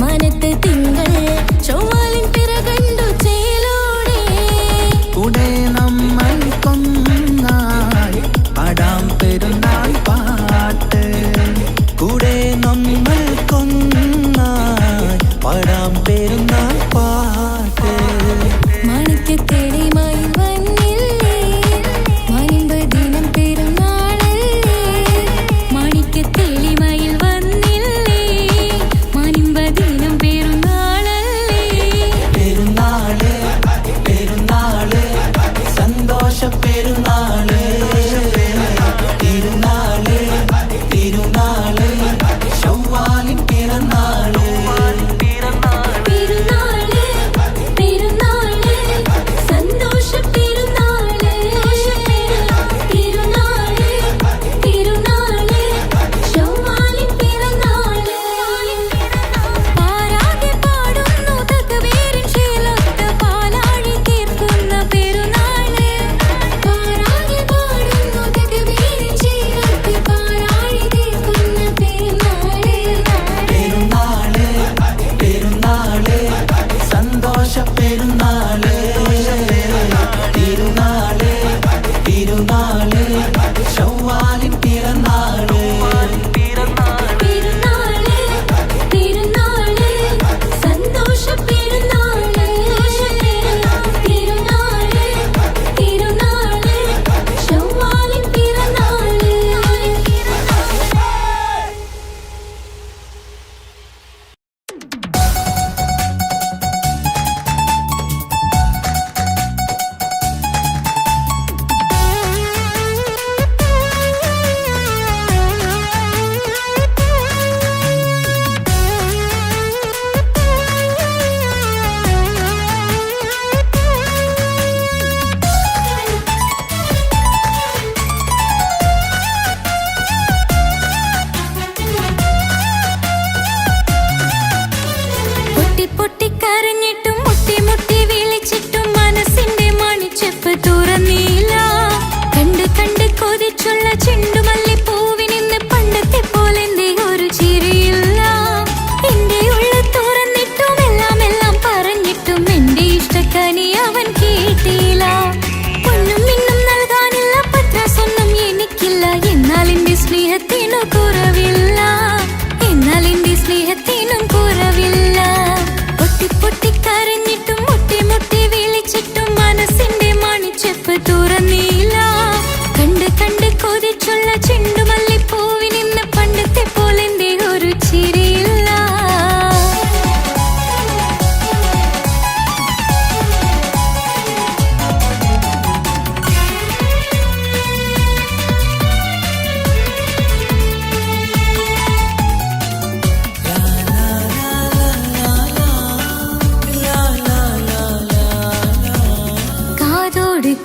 മാനത്ത് തിങ്കൾ ശവ്വാലിൻ പിറ കണ്ടു ചേലോടെ കൂടെ നമ്മൾ കൊന്നായി പാടാം പെരുന്നാൾ പാട്ട് കൂടെ നമ്മൾ കൊന്നായി പാടാം പെരുന്നാൾ പാട്ട് മാണിക്യത്തേടിമായി വന്നില്ലേ മാനിമ്പ ദിനം പെരുന്നാളല്ലേ മാണിക്യത്തേടിമായി വന്നില്ലേ മാനിമ്പ ദിനം പെരുന്നാളല്ലേ പെരുന്നാള് പെരുന്നാള് സന്തോഷ പെരുന്നാള് തിരുനാള് തിരുനാള് ശവ്വാലിൻ പിറന്നാള് പെരുന്നാള് പെരുന്നാള് സന്തോഷ പെരുന്നാള് തിരുനാള് തിരുനാള് ശവ്വാലിൻ പിറന്നാള് പാരാകെ പാടുന്നു തകവീരിൻ ശീലത്ത് പാലാഴി തീർക്കുന്ന പെരുന്നാള് പാരാകെ പാടുന്നു തകവീരിൻ ശീലത്ത് പാലാഴി തീർക്കുന്ന പെരുന്നാള് പെരുന്നാള് പെരുന്നാള് സന്തോഷ പെരുന്നാള് തിരുനാള് തിരുനാള് ശവ്വാലിൻ പിറന്നാള് പെരുന്നാള് പെരുന്നാള് സന്തോഷ പെരുന്നാള് തിരുനാള് തിരുനാള് ശവ്വാലിൻ പിറന്നാള് പൊട്ടി പൊട്ടി കരഞ്ഞിട്ടും മുട്ടി മുട്ടി വിളിച്ചിട്ടും മനസ്സിന്റെ മണിച്ചെപ്പ് തുറന്നില്ല കണ്ട് കണ്ട് കൊതിച്ചുള്ള ചെണ്ടുമല്ലി പൂവിനിന്ന് പണ്ടത്തെ പോലെ ഒരു ചിരിയില്ല എന്റെ ഉള്ള തുറന്നിട്ടും എല്ലാം എല്ലാം പറഞ്ഞിട്ടും എന്റെ ഇഷ്ടക്കനി അവൻ കേട്ടില്ല പൊന്നും മിന്നും നൽകാനില്ല പത്രാസൊന്നും എനിക്കില്ല എന്നാൽ എന്റെ സ്നേഹത്തിനു കുറവില്ല എന്നാൽ എന്റെ സ്നേഹത്തിനും കുറവില്ല പൊട്ടി പൊട്ടി കരഞ്ഞിട്ടും മുട്ടി മുട്ടി വിളിച്ചിട്ടും മനസ്സിന്റെ മണിച്ചെപ്പ് തുറന്നില്ല കണ്ട് കണ്ട് കൊതിച്ചുള്ള ചെണ്ടുമല്ലി പൂവിനിന്ന് പണ്ടത്തെ പോലെ ഒരു ചിരിയില്ല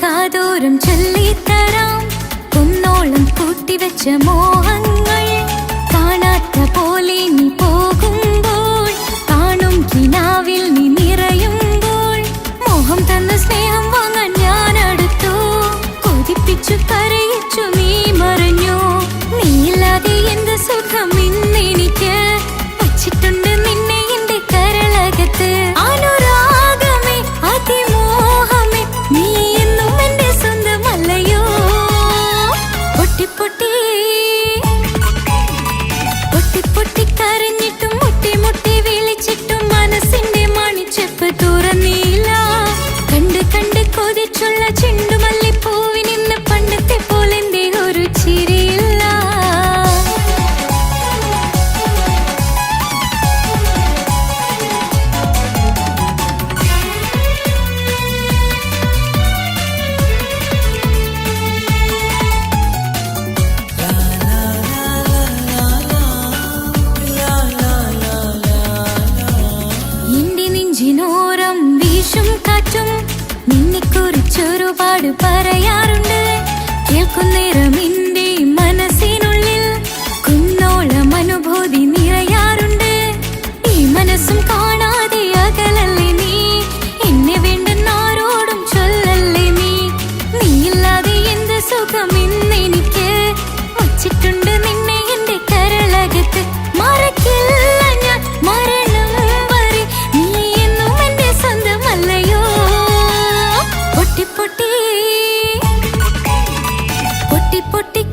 കാതോരം ചൊല്ലിത്തരാം കുന്നോളം കൂട്ടിവെച്ച മോഹങ്ങൾ കാണാത്ത പോലെ നീ പോകുമ്പോൾ കാണും കിനാവിൽ നീ നിറയുമ്പോൾ മോഹം തന്ന സ്നേഹം വാങ്ങാൻ ഞാൻ അടുത്തു കൊതിപ്പിച്ചു കരയിച്ചു നീ മറഞ്ഞു നീയില്ലാതെ എന്ത് സുഖം ഇന്നെനിക്ക് വച്ചിട്ടുണ്ട് നിന്നെ എന്റെ കരളകത്ത് അനുരാഗമേ അതിമോഹമേ നീ എന്നും എന്റെ സ്വന്തമല്ലയോ പൊട്ടി പൊട്ടി പൊട്ടി പൊട്ടി കരഞ്ഞിട്ടും മുട്ടി മുട്ടി വിളിച്ചിട്ടും മനസ്സിന്റെ മണിച്ചെപ്പ് തുറന്നില്ല കണ്ട് കണ്ട് കൊതിച്ചുള്ള ചെണ്ടുമല്ലിപ്പൂവിനിന്ന് പണ്ടത്തെ പോലെന്റെ ഒരു ചിരിയില്ല എന്റെ നെഞ്ചിനോരം വീശും കാറ്റും നിന്നെക്കുറിച്ചൊരുപാട് പറയാറുണ്ട് കേൾക്കുന്നേരം എന്റെ മനസ്സിനുള്ളിൽ കുന്നോളം അനുഭൂതി നിറയാറുണ്ട് ഈ മനസ്സും കാണാതെ അകലല്ലേ നീ എന്നെ വേണ്ടെന്നാരോടും ചൊല്ലല്ലേ നീ നീയില്ലാതെ എന്ത് സുഖം ഇന്നെനിക്ക് വച്ചിട്ടുണ്ട് നിന്നെ എന്റെ കരളകത്ത് മറക്കില്ല ഞാൻ മരണം വരെ നീ എന്നും എന്റെ സ്വന്തമല്ലയോ പൊട്ടി പൊട്ടി പൊട്ടി പൊട്ടി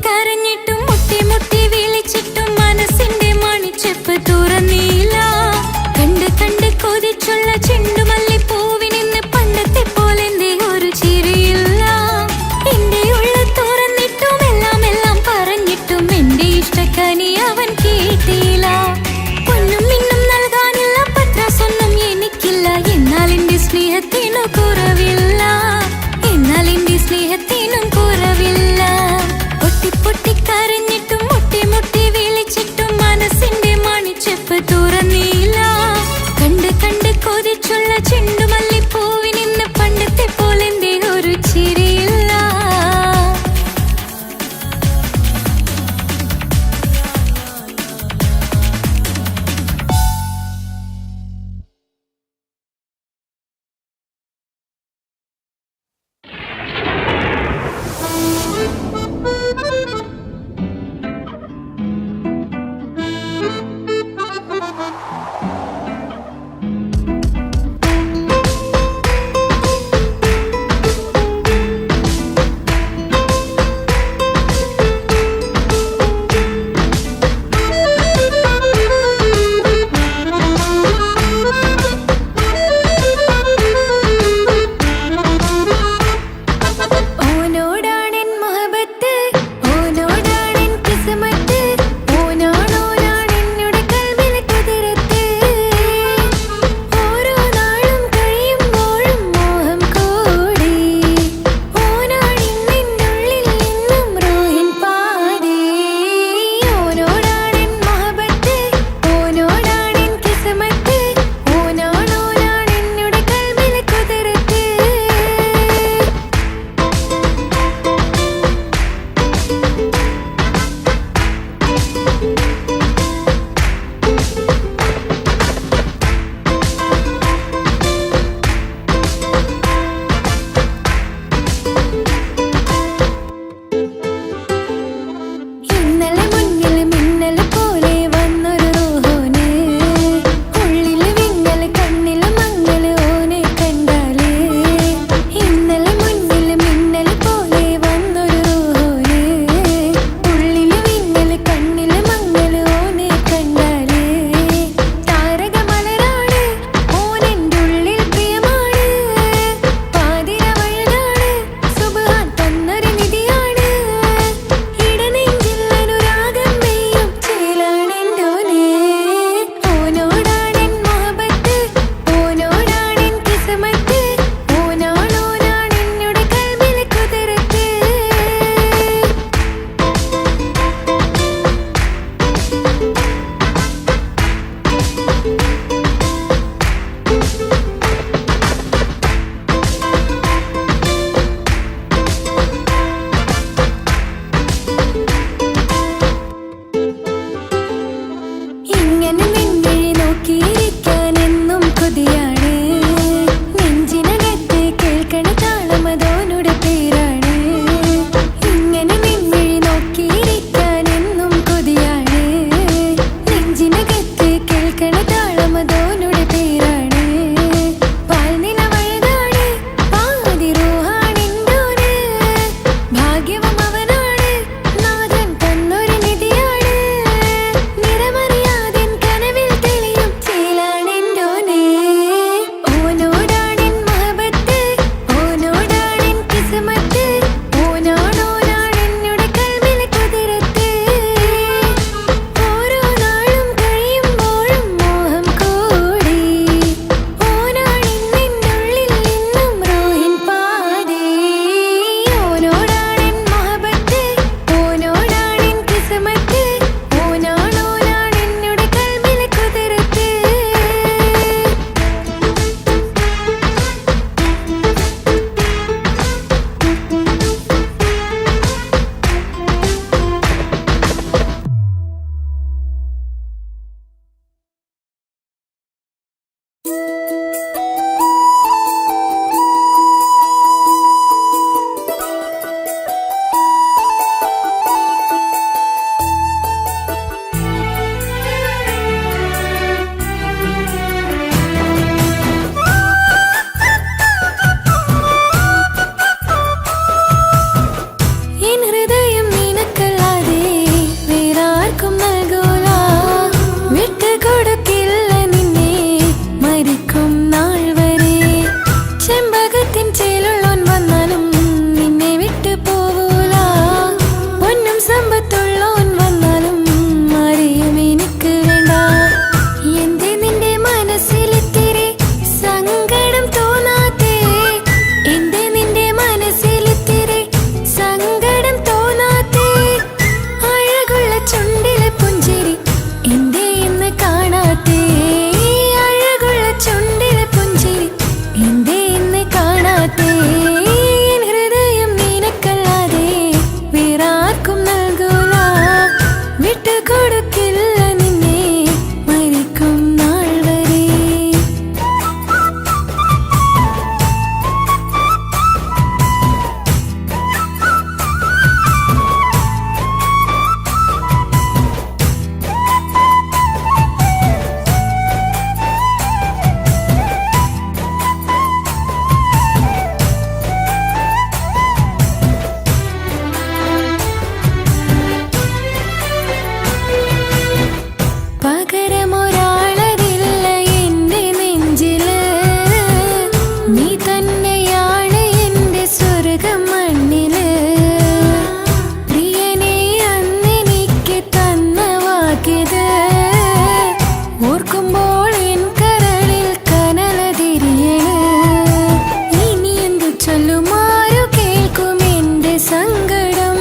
ചൊല്ലുമാരു കേൾക്കും എന്റെ സങ്കടം.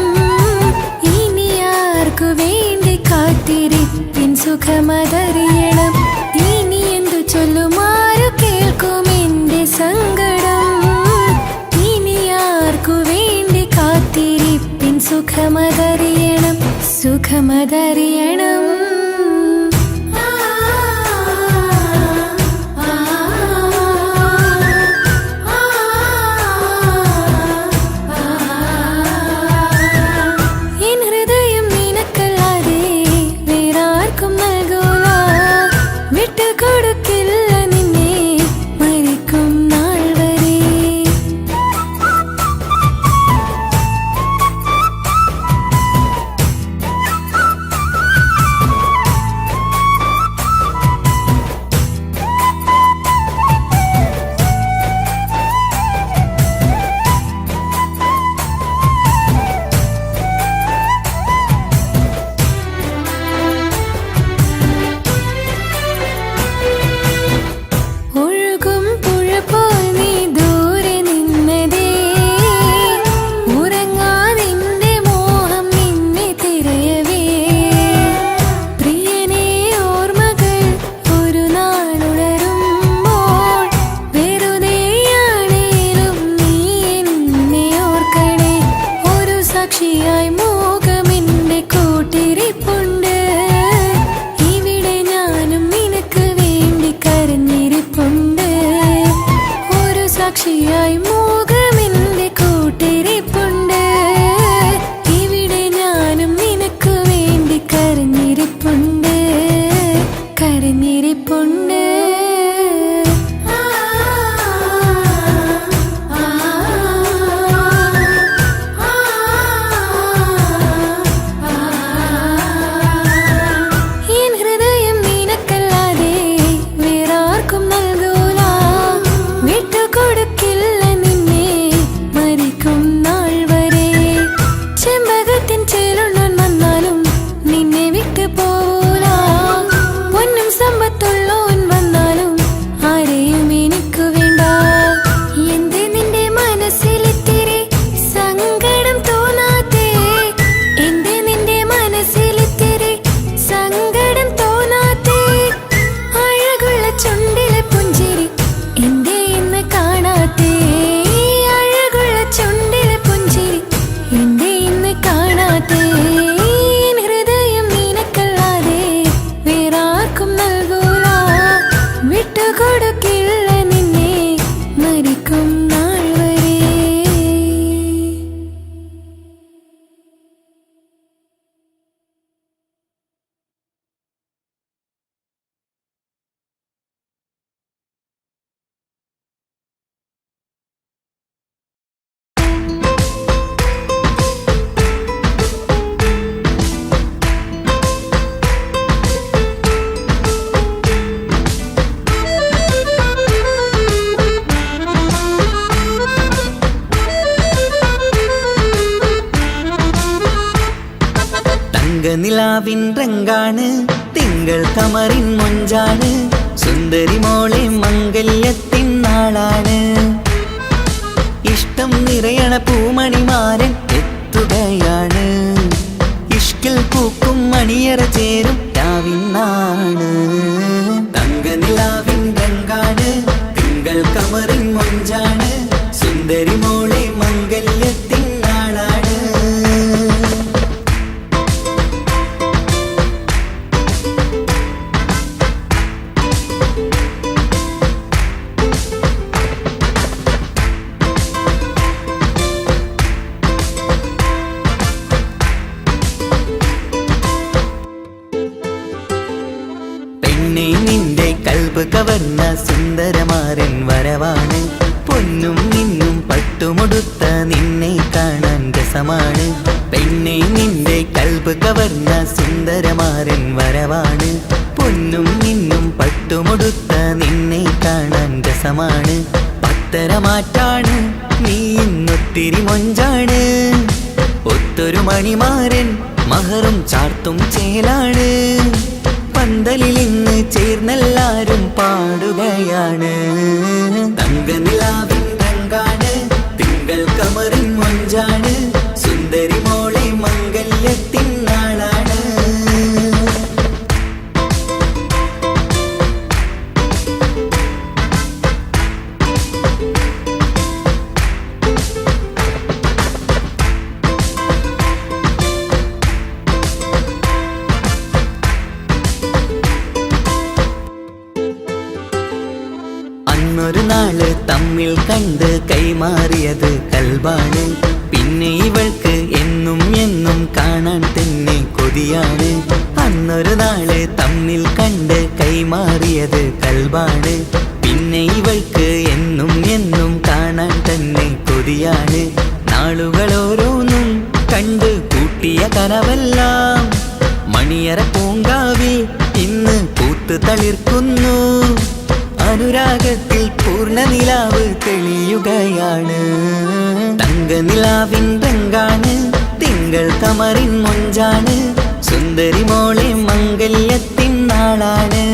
ഇനി ആർക്കു വേണ്ടി കാത്തിരിപ്പിൻ സുഖമതറിയണം. ഇനി എന്തു ചൊല്ലുമാരു കേൾക്കും എന്റെ സങ്കടം. ഇനി ആർക്കു വേണ്ടി കാത്തിരിപ്പിൻ സുഖമതറിയണം, സുഖമതറിയണം. സാക്ഷിയായി മോഹമെന്റെ കൂട്ടിരിപ്പുണ്ട്. ഇവിടെ ഞാനും നിനക്ക് വേണ്ടി കരഞ്ഞിരിപ്പുണ്ട്, കരഞ്ഞിരിപ്പുണ്ട്. നിലാവിൻ രംഗാണ്, തിങ്കൾ കമറിൻ മൊഞ്ചാണ്, സുന്ദരി മോളെ മംഗല്യത്തിൻ നാളാണ്. ഇഷ്ടം നിറയണ പൂമണിമാരൻ എത്തുകയാണ്, ഇഷ്കിൽ പൂക്കും മണിയറ ചേരും രാവിനാണ്. തങ്ക നിലാവിൻ രംഗാണ്, തിങ്കൾ കമറിൻ മൊഞ്ചാണ്, സുന്ദരി മോളെ മംഗല്യത്തിൻ നാളാണ്. നിന്റെ കൽബ് കവർന്ന സുന്ദരമാരൻ വരവാണ്, പൊന്നും മിന്നും പട്ടുമുടുത്ത നിന്നെ കാണാൻ രസമാണ്. പെണ്ണെ നിന്റെ കൽബ് കവർന്ന സുന്ദരമാരൻ വരവാണ്, പൊന്നും മിന്നും പട്ടുമുടുത്ത നിന്നെ കാണാൻ രസമാണ്. പത്തരമാറ്റാണ് നീ ഇന്നൊത്തിരി മൊഞ്ചാണ്, ഒത്തൊരു മണിമാരൻ മഹറും ചാർത്തും ചേലാണ്. പന്തലിൽ ഇന്ന് ചേർന്നെല്ലാരും പാടുകയാണ്, തങ്ക നിലാവിൻ രംഗാണ്, തിങ്കൾ കമറിൻ മൊഞ്ചാണ് സുന്ദരി മോളെ മംഗല്യത്തിൻ നാളാണ് അന്നൊരു നാള് തമ്മിൽ കണ്ട് കൈമാറിയത് കൽബാണ് പിന്നെ ഇവൾക്ക് എന്നും എന്നും കാണാൻ തന്നെ കൊതിയാണ് അന്നൊരു നാള് തമ്മിൽ കണ്ട് കൈമാറിയത് കൽബാണ് പിന്നെ ഇവൾക്ക് എന്നും എന്നും കാണാൻ തന്നെ കൊതിയാണ് നാളുകൾ ഓരോന്നും കണ്ട് കൂട്ടിയ കനവെല്ലാം മണിയറ പൂങ്കാവിൽ ഇന്ന് പൂത്തു തളിർക്കുന്നു അനുരാഗത്തിൽ പൂർണ്ണ നിലാവ് തെളിയുകയാണ് തങ്കനിലാവിൻ രംഗാണ് തിങ്കൾ കമറിൻ മൊഞ്ചാണ് സുന്ദരി മോളെ മംഗല്യത്തിൻ നാളാണ്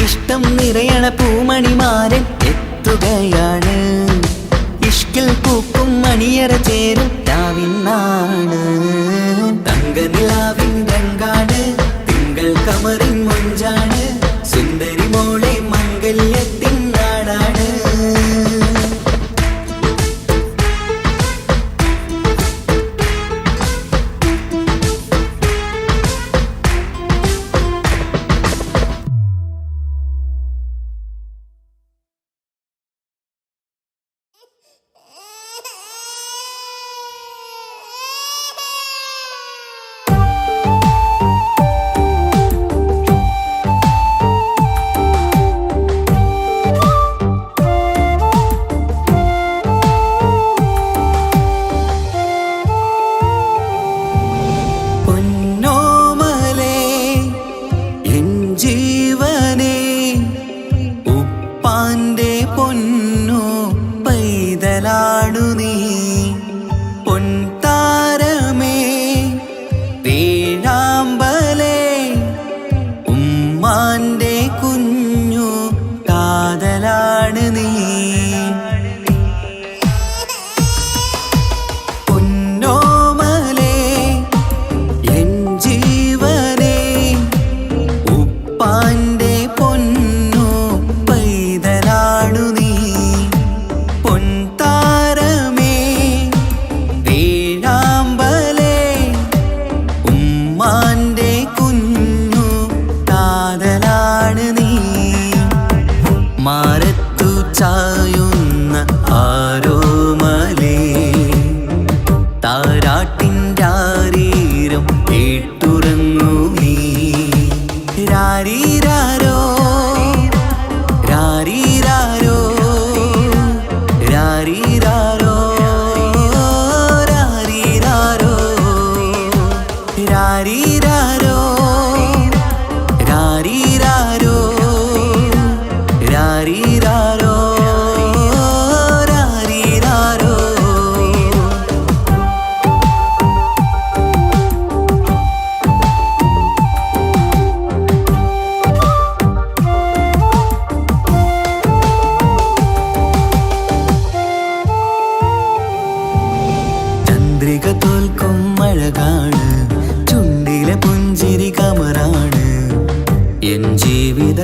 ഇഷ്ടം നിറയണ പൂമണിമാരൻ എത്തുകയാണ് ഇഷ്കിൽ പൂക്കും മണിയറ ചേരും രാവിനാണ് തങ്കനിലാവിൻ രംഗാണ് തിങ്കൾ കമറിൻ മൊഞ്ചാണ് സുന്ദരി മോളെ മംഗല്യത്തിൻ നാടാണ്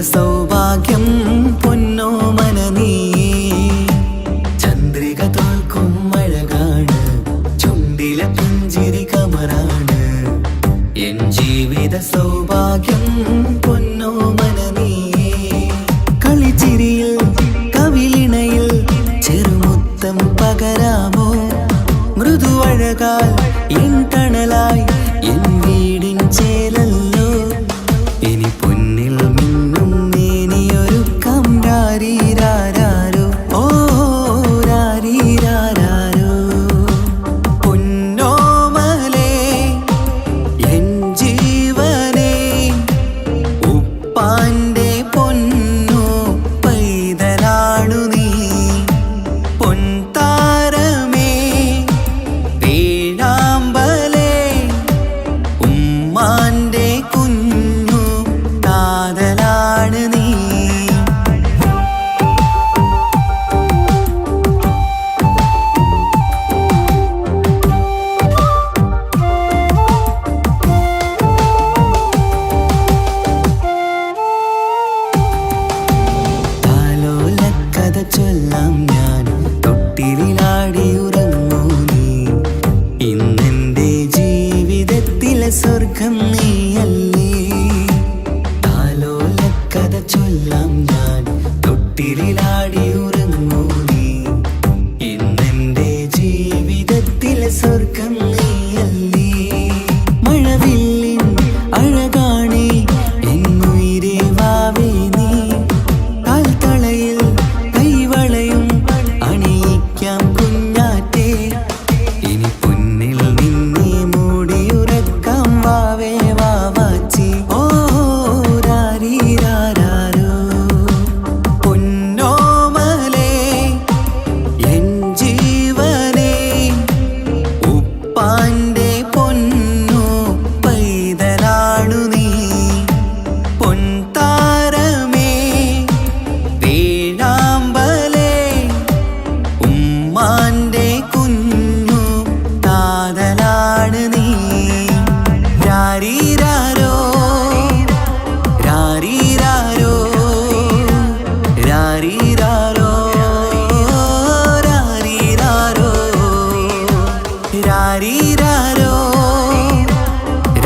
സൗഭാഗ്യം പൊന്നോ മനനീ ചന്ദ്രിക തോൽക്കും അഴകാണ് ചുണ്ടിലെ പുഞ്ചിരി കമറാണ് എൻ ജീവിത സൗഭാഗ്യം പൊന്നോ മനനീ കളിച്ചിരിയിൽ കവിളിണയിൽ ചെറുമുത്തം പകരാമോ മൃദുവഴകാൽ എൻ തണലായി എൻ വീടിൻ ചേലല്ലോ ഇനി പൊന്നിൽ മിന്നും നീനിയൊരുക്കം രാരീരാരോ ഓ രാരീരാരോ പൊന്നോമലേ എൻ ജീവനേ ഉപ്പാന്റെ പൊന്നു പൈതലാണു നീ പൊൻതാരമേ വേഴാമ്പലേ ഉമ്മ വിളിക്കാം കുഞ്ഞാറ്റേ. ഇനി പൊന്നിൽ നിന്നെ മൂടിയുറക്കാം വാവേ വാവാച്ചി. ഓ രാരീരാരോ പൊന്നോമലേ എൻ ജീവനേ ഉപ്പാന്റെ പൊന്നു പൈതലാണു നീ. പൊൻതാരമേ വേഴാമ്പലേ ഉമ്മാന്റെ കുഞ്ഞു താതലാണ് നീ. രാരീരാരോ രാരീരാരോ രാരീരാരോ രാരീരാരോ രാരീരാരോ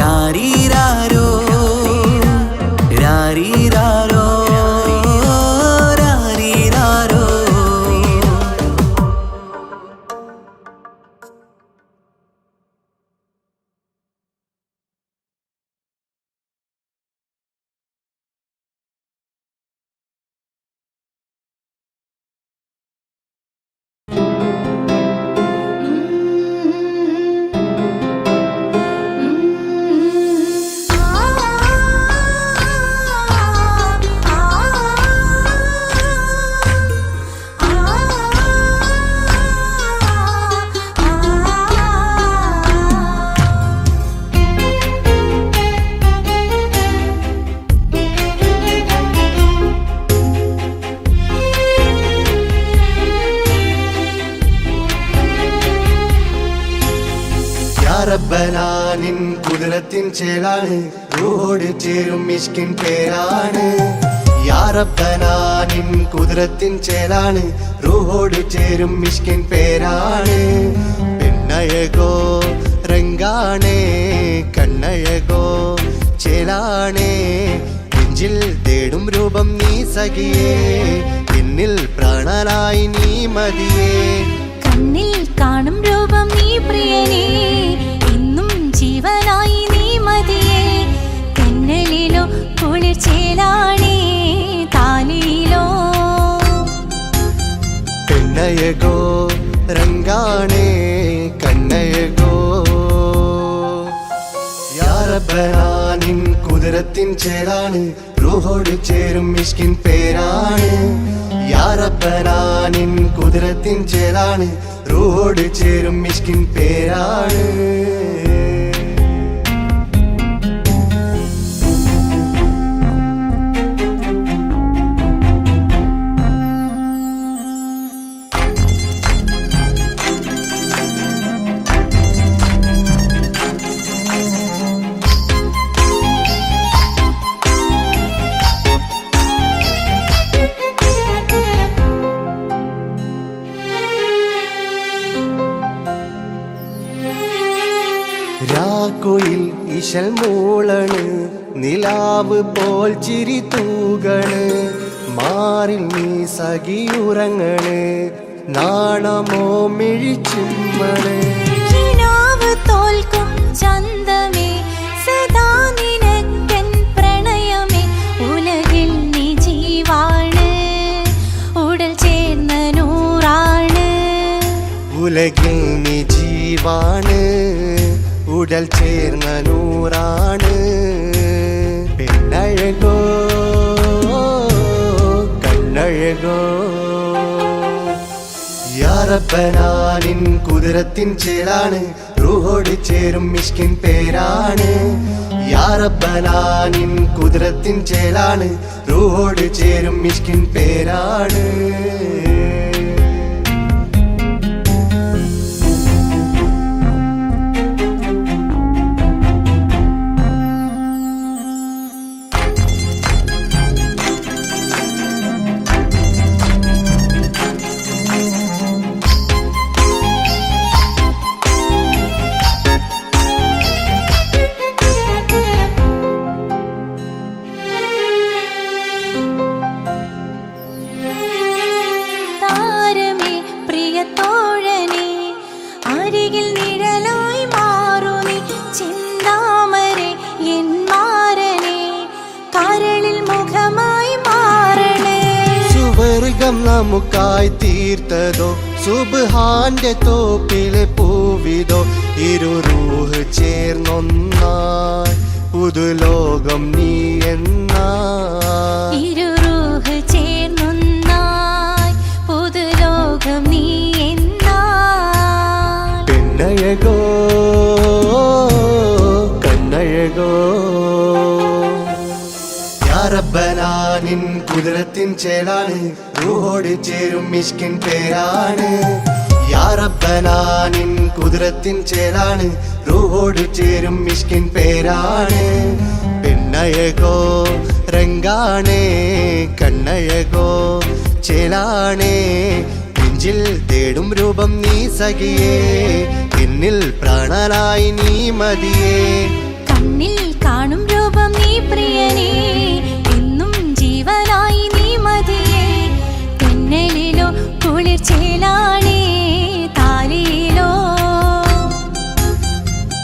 രാരീരാരോ രാരീരാരോ രാരീരാരോ. റബ്ബനാനിൻ കുതിരത്തിൻ ചേലാണ് റൂഹോട് ചേരും മിഷ്കിൻ പേരാണ്. യാ റബ്ബനാനിൻ കുതിരത്തിൻ ചേലാണ് റൂഹോട് ചേരും മിഷ്കിൻ പേരാണ്. പെണ്ണഴകോ രംഗാണേ കണ്ണഴകോ ചേലാണേ നെഞ്ചിൽ തേടും രൂപം നീ സഖിയേ എന്നിൽ പ്രാണനായി നീ മതിയേ. കണ്ണിൽ കാണും രൂപം നീ പ്രിയനേ ഇന്നും ജീവനായി നീ മതിയേ. തെന്നലിലോ കുളിർച്ചേലാണേ താലിയിലോ പെണ്ണഴകോ രംഗാണേ കണ്ണഴകോ. യാ റബ്ബനാനിൻ കുതിരത്തിൻ ചേലാണ് റൂഹോട് ചേരും മിഷ്കിൻ പേരാണ്. യാ റബ്ബനാനിൻ കുതിരത്തിൻ ചേലാണ് റൂഹോട് ചേരും മിഷ്കിൻ പേരാണ്. രാക്കുയിൽ ഇശൽ മൂളണ് നിലാവ് പോൽ ചിരി തൂകണ് മാറിൽ നീ സഖിയുറങ്ങണ് നാണമോ മിഴിച്ചിമ്മണ്. കിനാവ് തോൽക്കും ചന്തമേ സദാ നിനക്കൻ പ്രണയമേ ഉലകിൽ നീ ജീവാണ് ഉടൽ ചേർന്ന നൂറാണ്. ഉലകിൽ നീ ജീവാണ് ഉടൽ ചേർന്ന നൂറാണ്. പെണ്ണഴകോ കണ്ണഴകോ. യാ റബ്ബനാനിൻ കുതിരത്തിൻ ചേലാണ് റൂഹോട് ചേരും മിഷ്കിൻ പേരാണ്. യാ റബ്ബനാനിൻ കുതിരത്തിൻ ചേലാണ് റൂഹോട് ചേരും മിഷ്കിൻ പേരാണ്. നമുക്കായി തീർത്തതോ സുബ്ഹാന്റെ തോപ്പിലെ പൂവിതോ ഇരു റൂഹ് ചേർന്നൊന്നായി പുതുലോകം നീ എന്നായി ഇരു റൂഹ് ചേർന്നൊന്നായി പുതുലോകം നീ എന്നായി പെണ്ണഴകോ കണ്ണഴകോ യാ റബ്ബനാ നിൻ കുതിരത്തിൻ ചേലാണ് റൂഹോട് ചേരും മിഷ്കിൻ പേരാണ് യാ റബ്ബനാ നിൻ കുതിരത്തിൻ ചേലാണ് റൂഹോട് ചേരും മിഷ്കിൻ പേരാണ് പെണ്ണഴകോ രംഗാണേ കണ്ണഴകോ ചേലാണേ നെഞ്ചിൽ തേടും രൂപം നീ സഖിയേ എന്നിൽ പ്രാണനായി നീ മതിയേ കണ്ണിൽ കാണും രൂപം നീ പ്രിയനേ എന്നും ജീവനായി നീ മതിയേ തെന്നലിലോ കുളിർ ചേലാണേ താലിയിലോ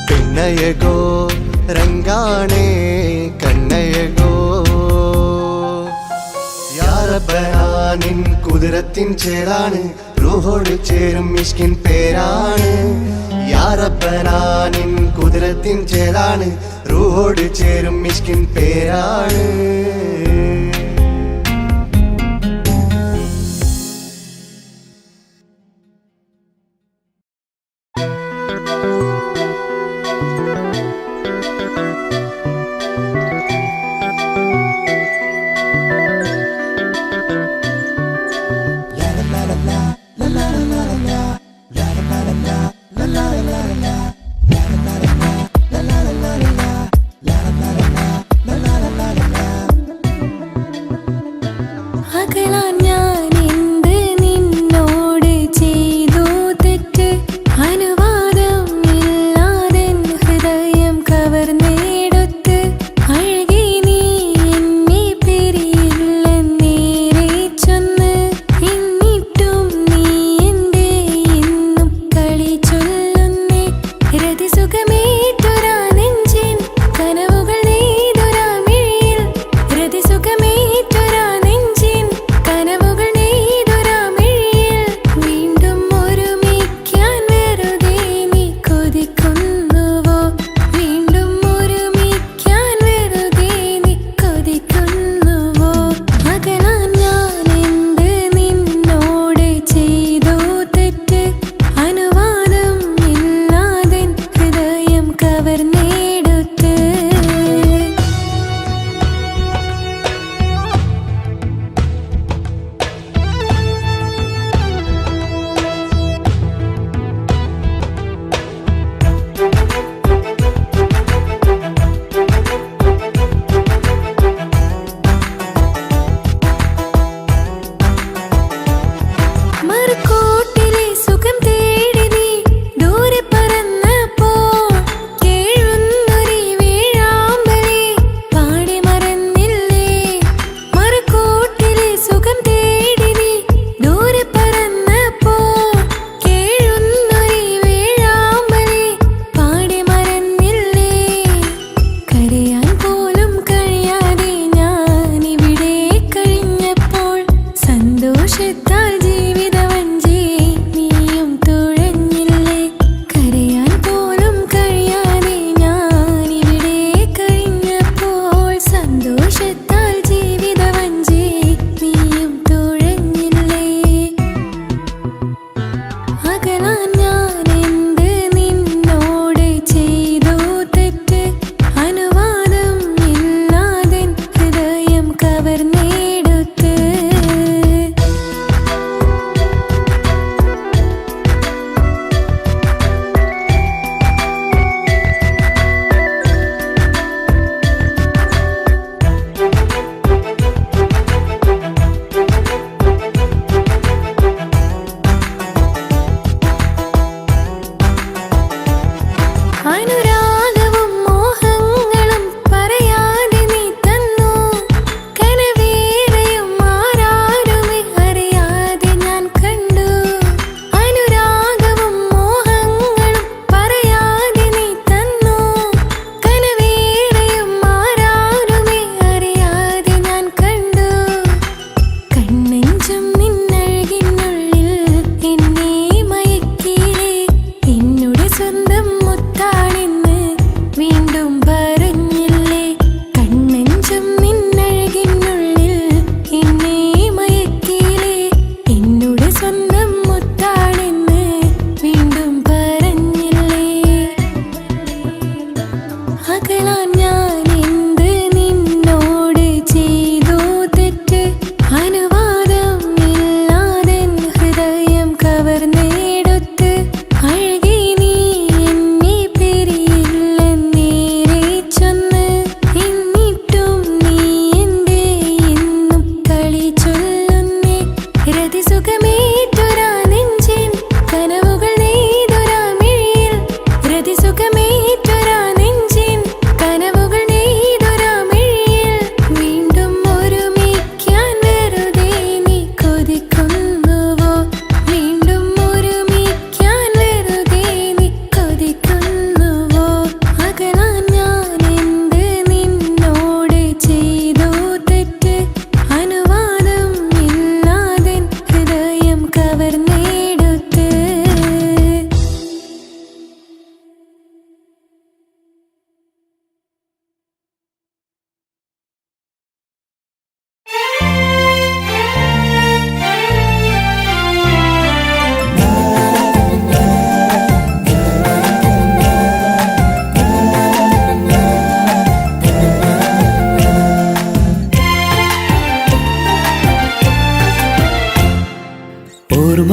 പെണ്ണഴകോ രംഗാണേ കണ്ണഴകോ യാ റബ്ബനാ നിൻ കുതിരത്തിൻ ചേലാണ് റൂഹോട് ചേരും മിഷ്കിൻ പേരാണ് യാ റബ്ബനാ നിൻ കുതിരത്തിൻ ചേലാണ് റൂഹോട് ചേരും മിഷ്കിൻ പേരാണ്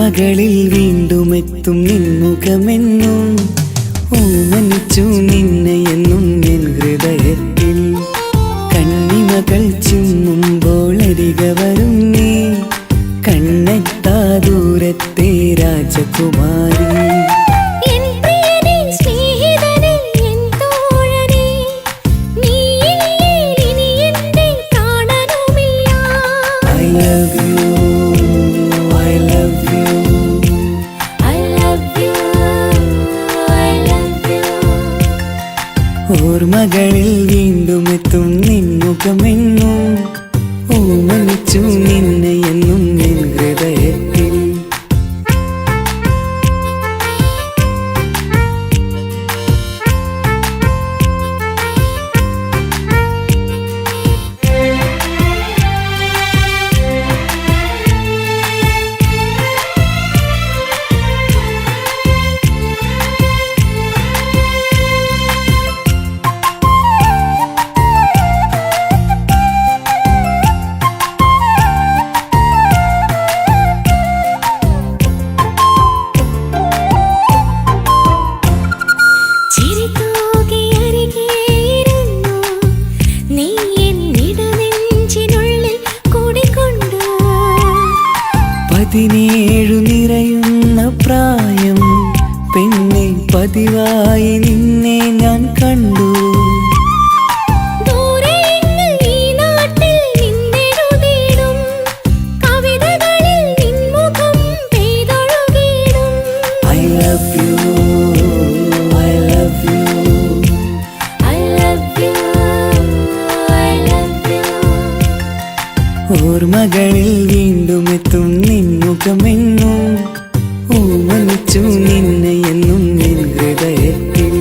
ഓർമ്മകളിൽ വീണ്ടും എത്തും നിൻമുഖമെന്നും ഓമനിച്ചു നിന്നെ എന്നും എൻ ഹൃദയത്തിൽ കണ്ണിമകൾ ചിമ്മുമ്പോൾ അരികെ വരും നീ കണ്ണെത്താ ദൂരത്തെ രാജകുമാരി എൻ പ്രിയനേ സ്നേഹിതനേ എൻ തോഴനേ നീയില്ലേ ഇനി എന്റെ പ്രാണനുമില്ല I love you, I love you. I love you, I love you. ഓർമ്മകളിൽ വീണ്ടും എത്തും നിൻമുഖമെന്നും ഓമനിച്ചു നിന്നെ എന്നും എൻ ഹൃദയത്തിൽ ചിരിതൂകി അരികെയിരുന്നു നീ എന്നിടനെഞ്ചിനുള്ളിൽ കുടികൊണ്ടു 17 നിറയുന്ന പ്രായം പെണ്ണെ പതിവായി നിന്നെ ഞാൻ കണ്ടു ദൂരെയെങ്ങ് ഈ നാട്ടിൽ നിന്നെഴുതിയിടും കവിതകളിൽ നിൻമുഖം പെയ്തൊഴുകിയിടും I love you, I love you. I love you, I love you. ഓർമ്മകളിൽ വീണ്ടും എത്തും നിൻമുഖമെന്നും ഓമനിച്ചു നിന്നെ എന്നും എൻ ഹൃദയത്തിൽ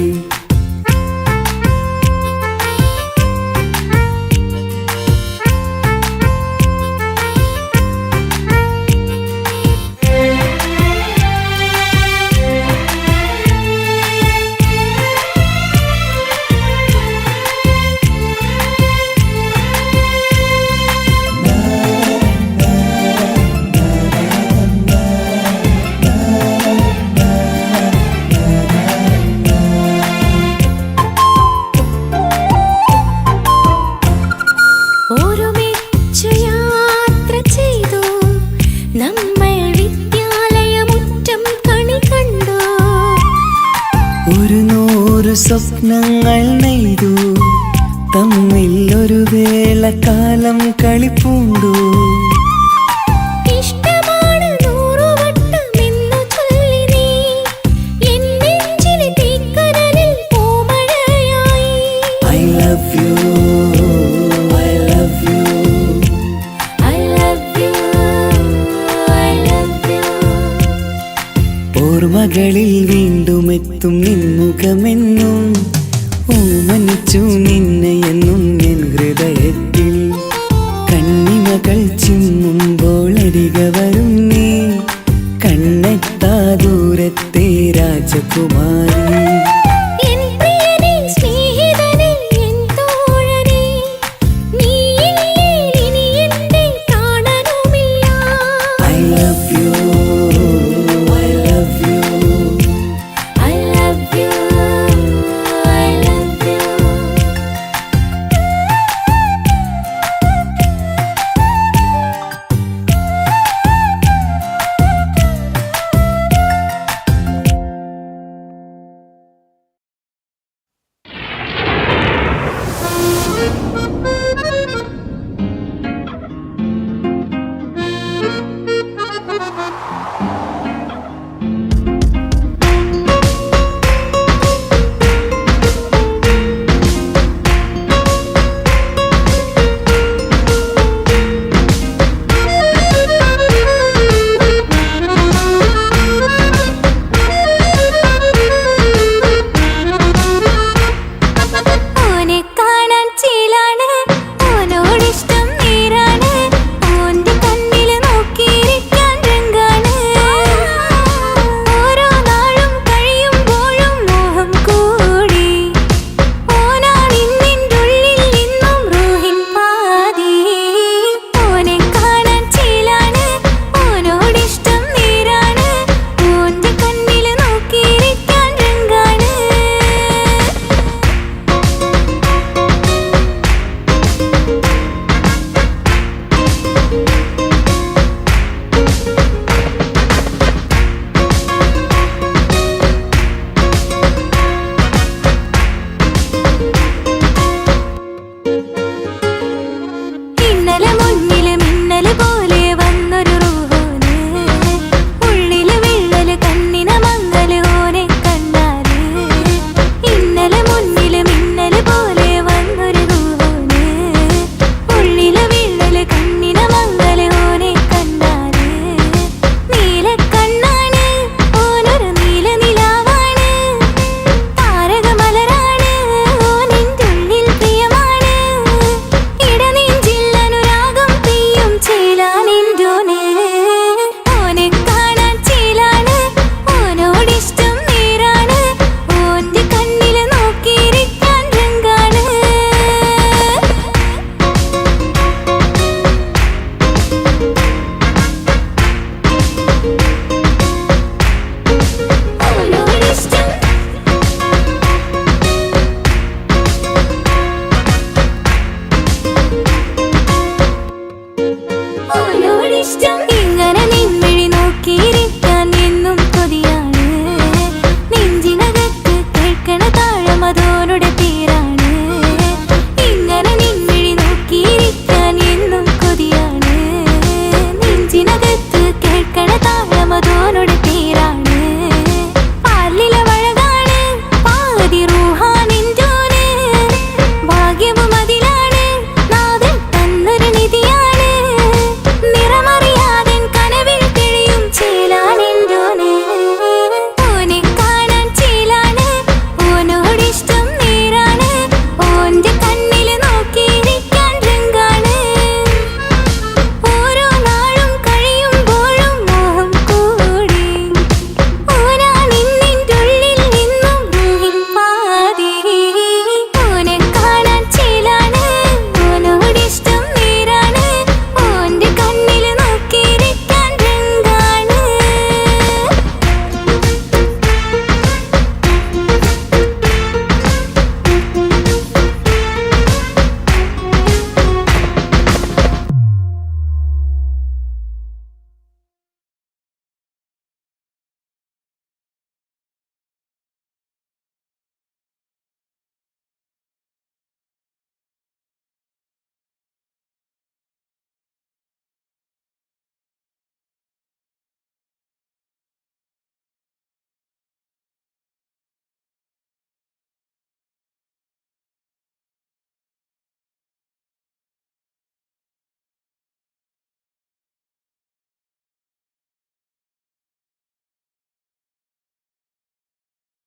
ഒരുമിച്ചു യാത്ര ചെയ്തു നമ്മൾ വിദ്യാലയമുറ്റം കണി കണ്ടു 100 സ്വപ്നങ്ങൾ നെയ്തു തമ്മിൽ ഒരു വേളക്കാലം കളിപ്പൂണ്ടു ഇഷ്ടമാണ് 100 വട്ടമെന്നു ചൊല്ലി നീ എൻ നെഞ്ചിലെ തീക്കനലിൽ പൂമഴയായി I love you, I love you. I love you, I love you. ഓർമ്മകളിൽ വീണ്ടും എത്തും നിൻമുഖമെന്നും ഓമനിച്ചു നിന്നെ എന്നും എൻ ഹൃദയത്തിൽ കണ്ണിമകൾ ചിമ്മുമ്പോൾ അരികെ വരും നീ കണ്ണെത്താ ദൂരത്തെ രാജകുമാരി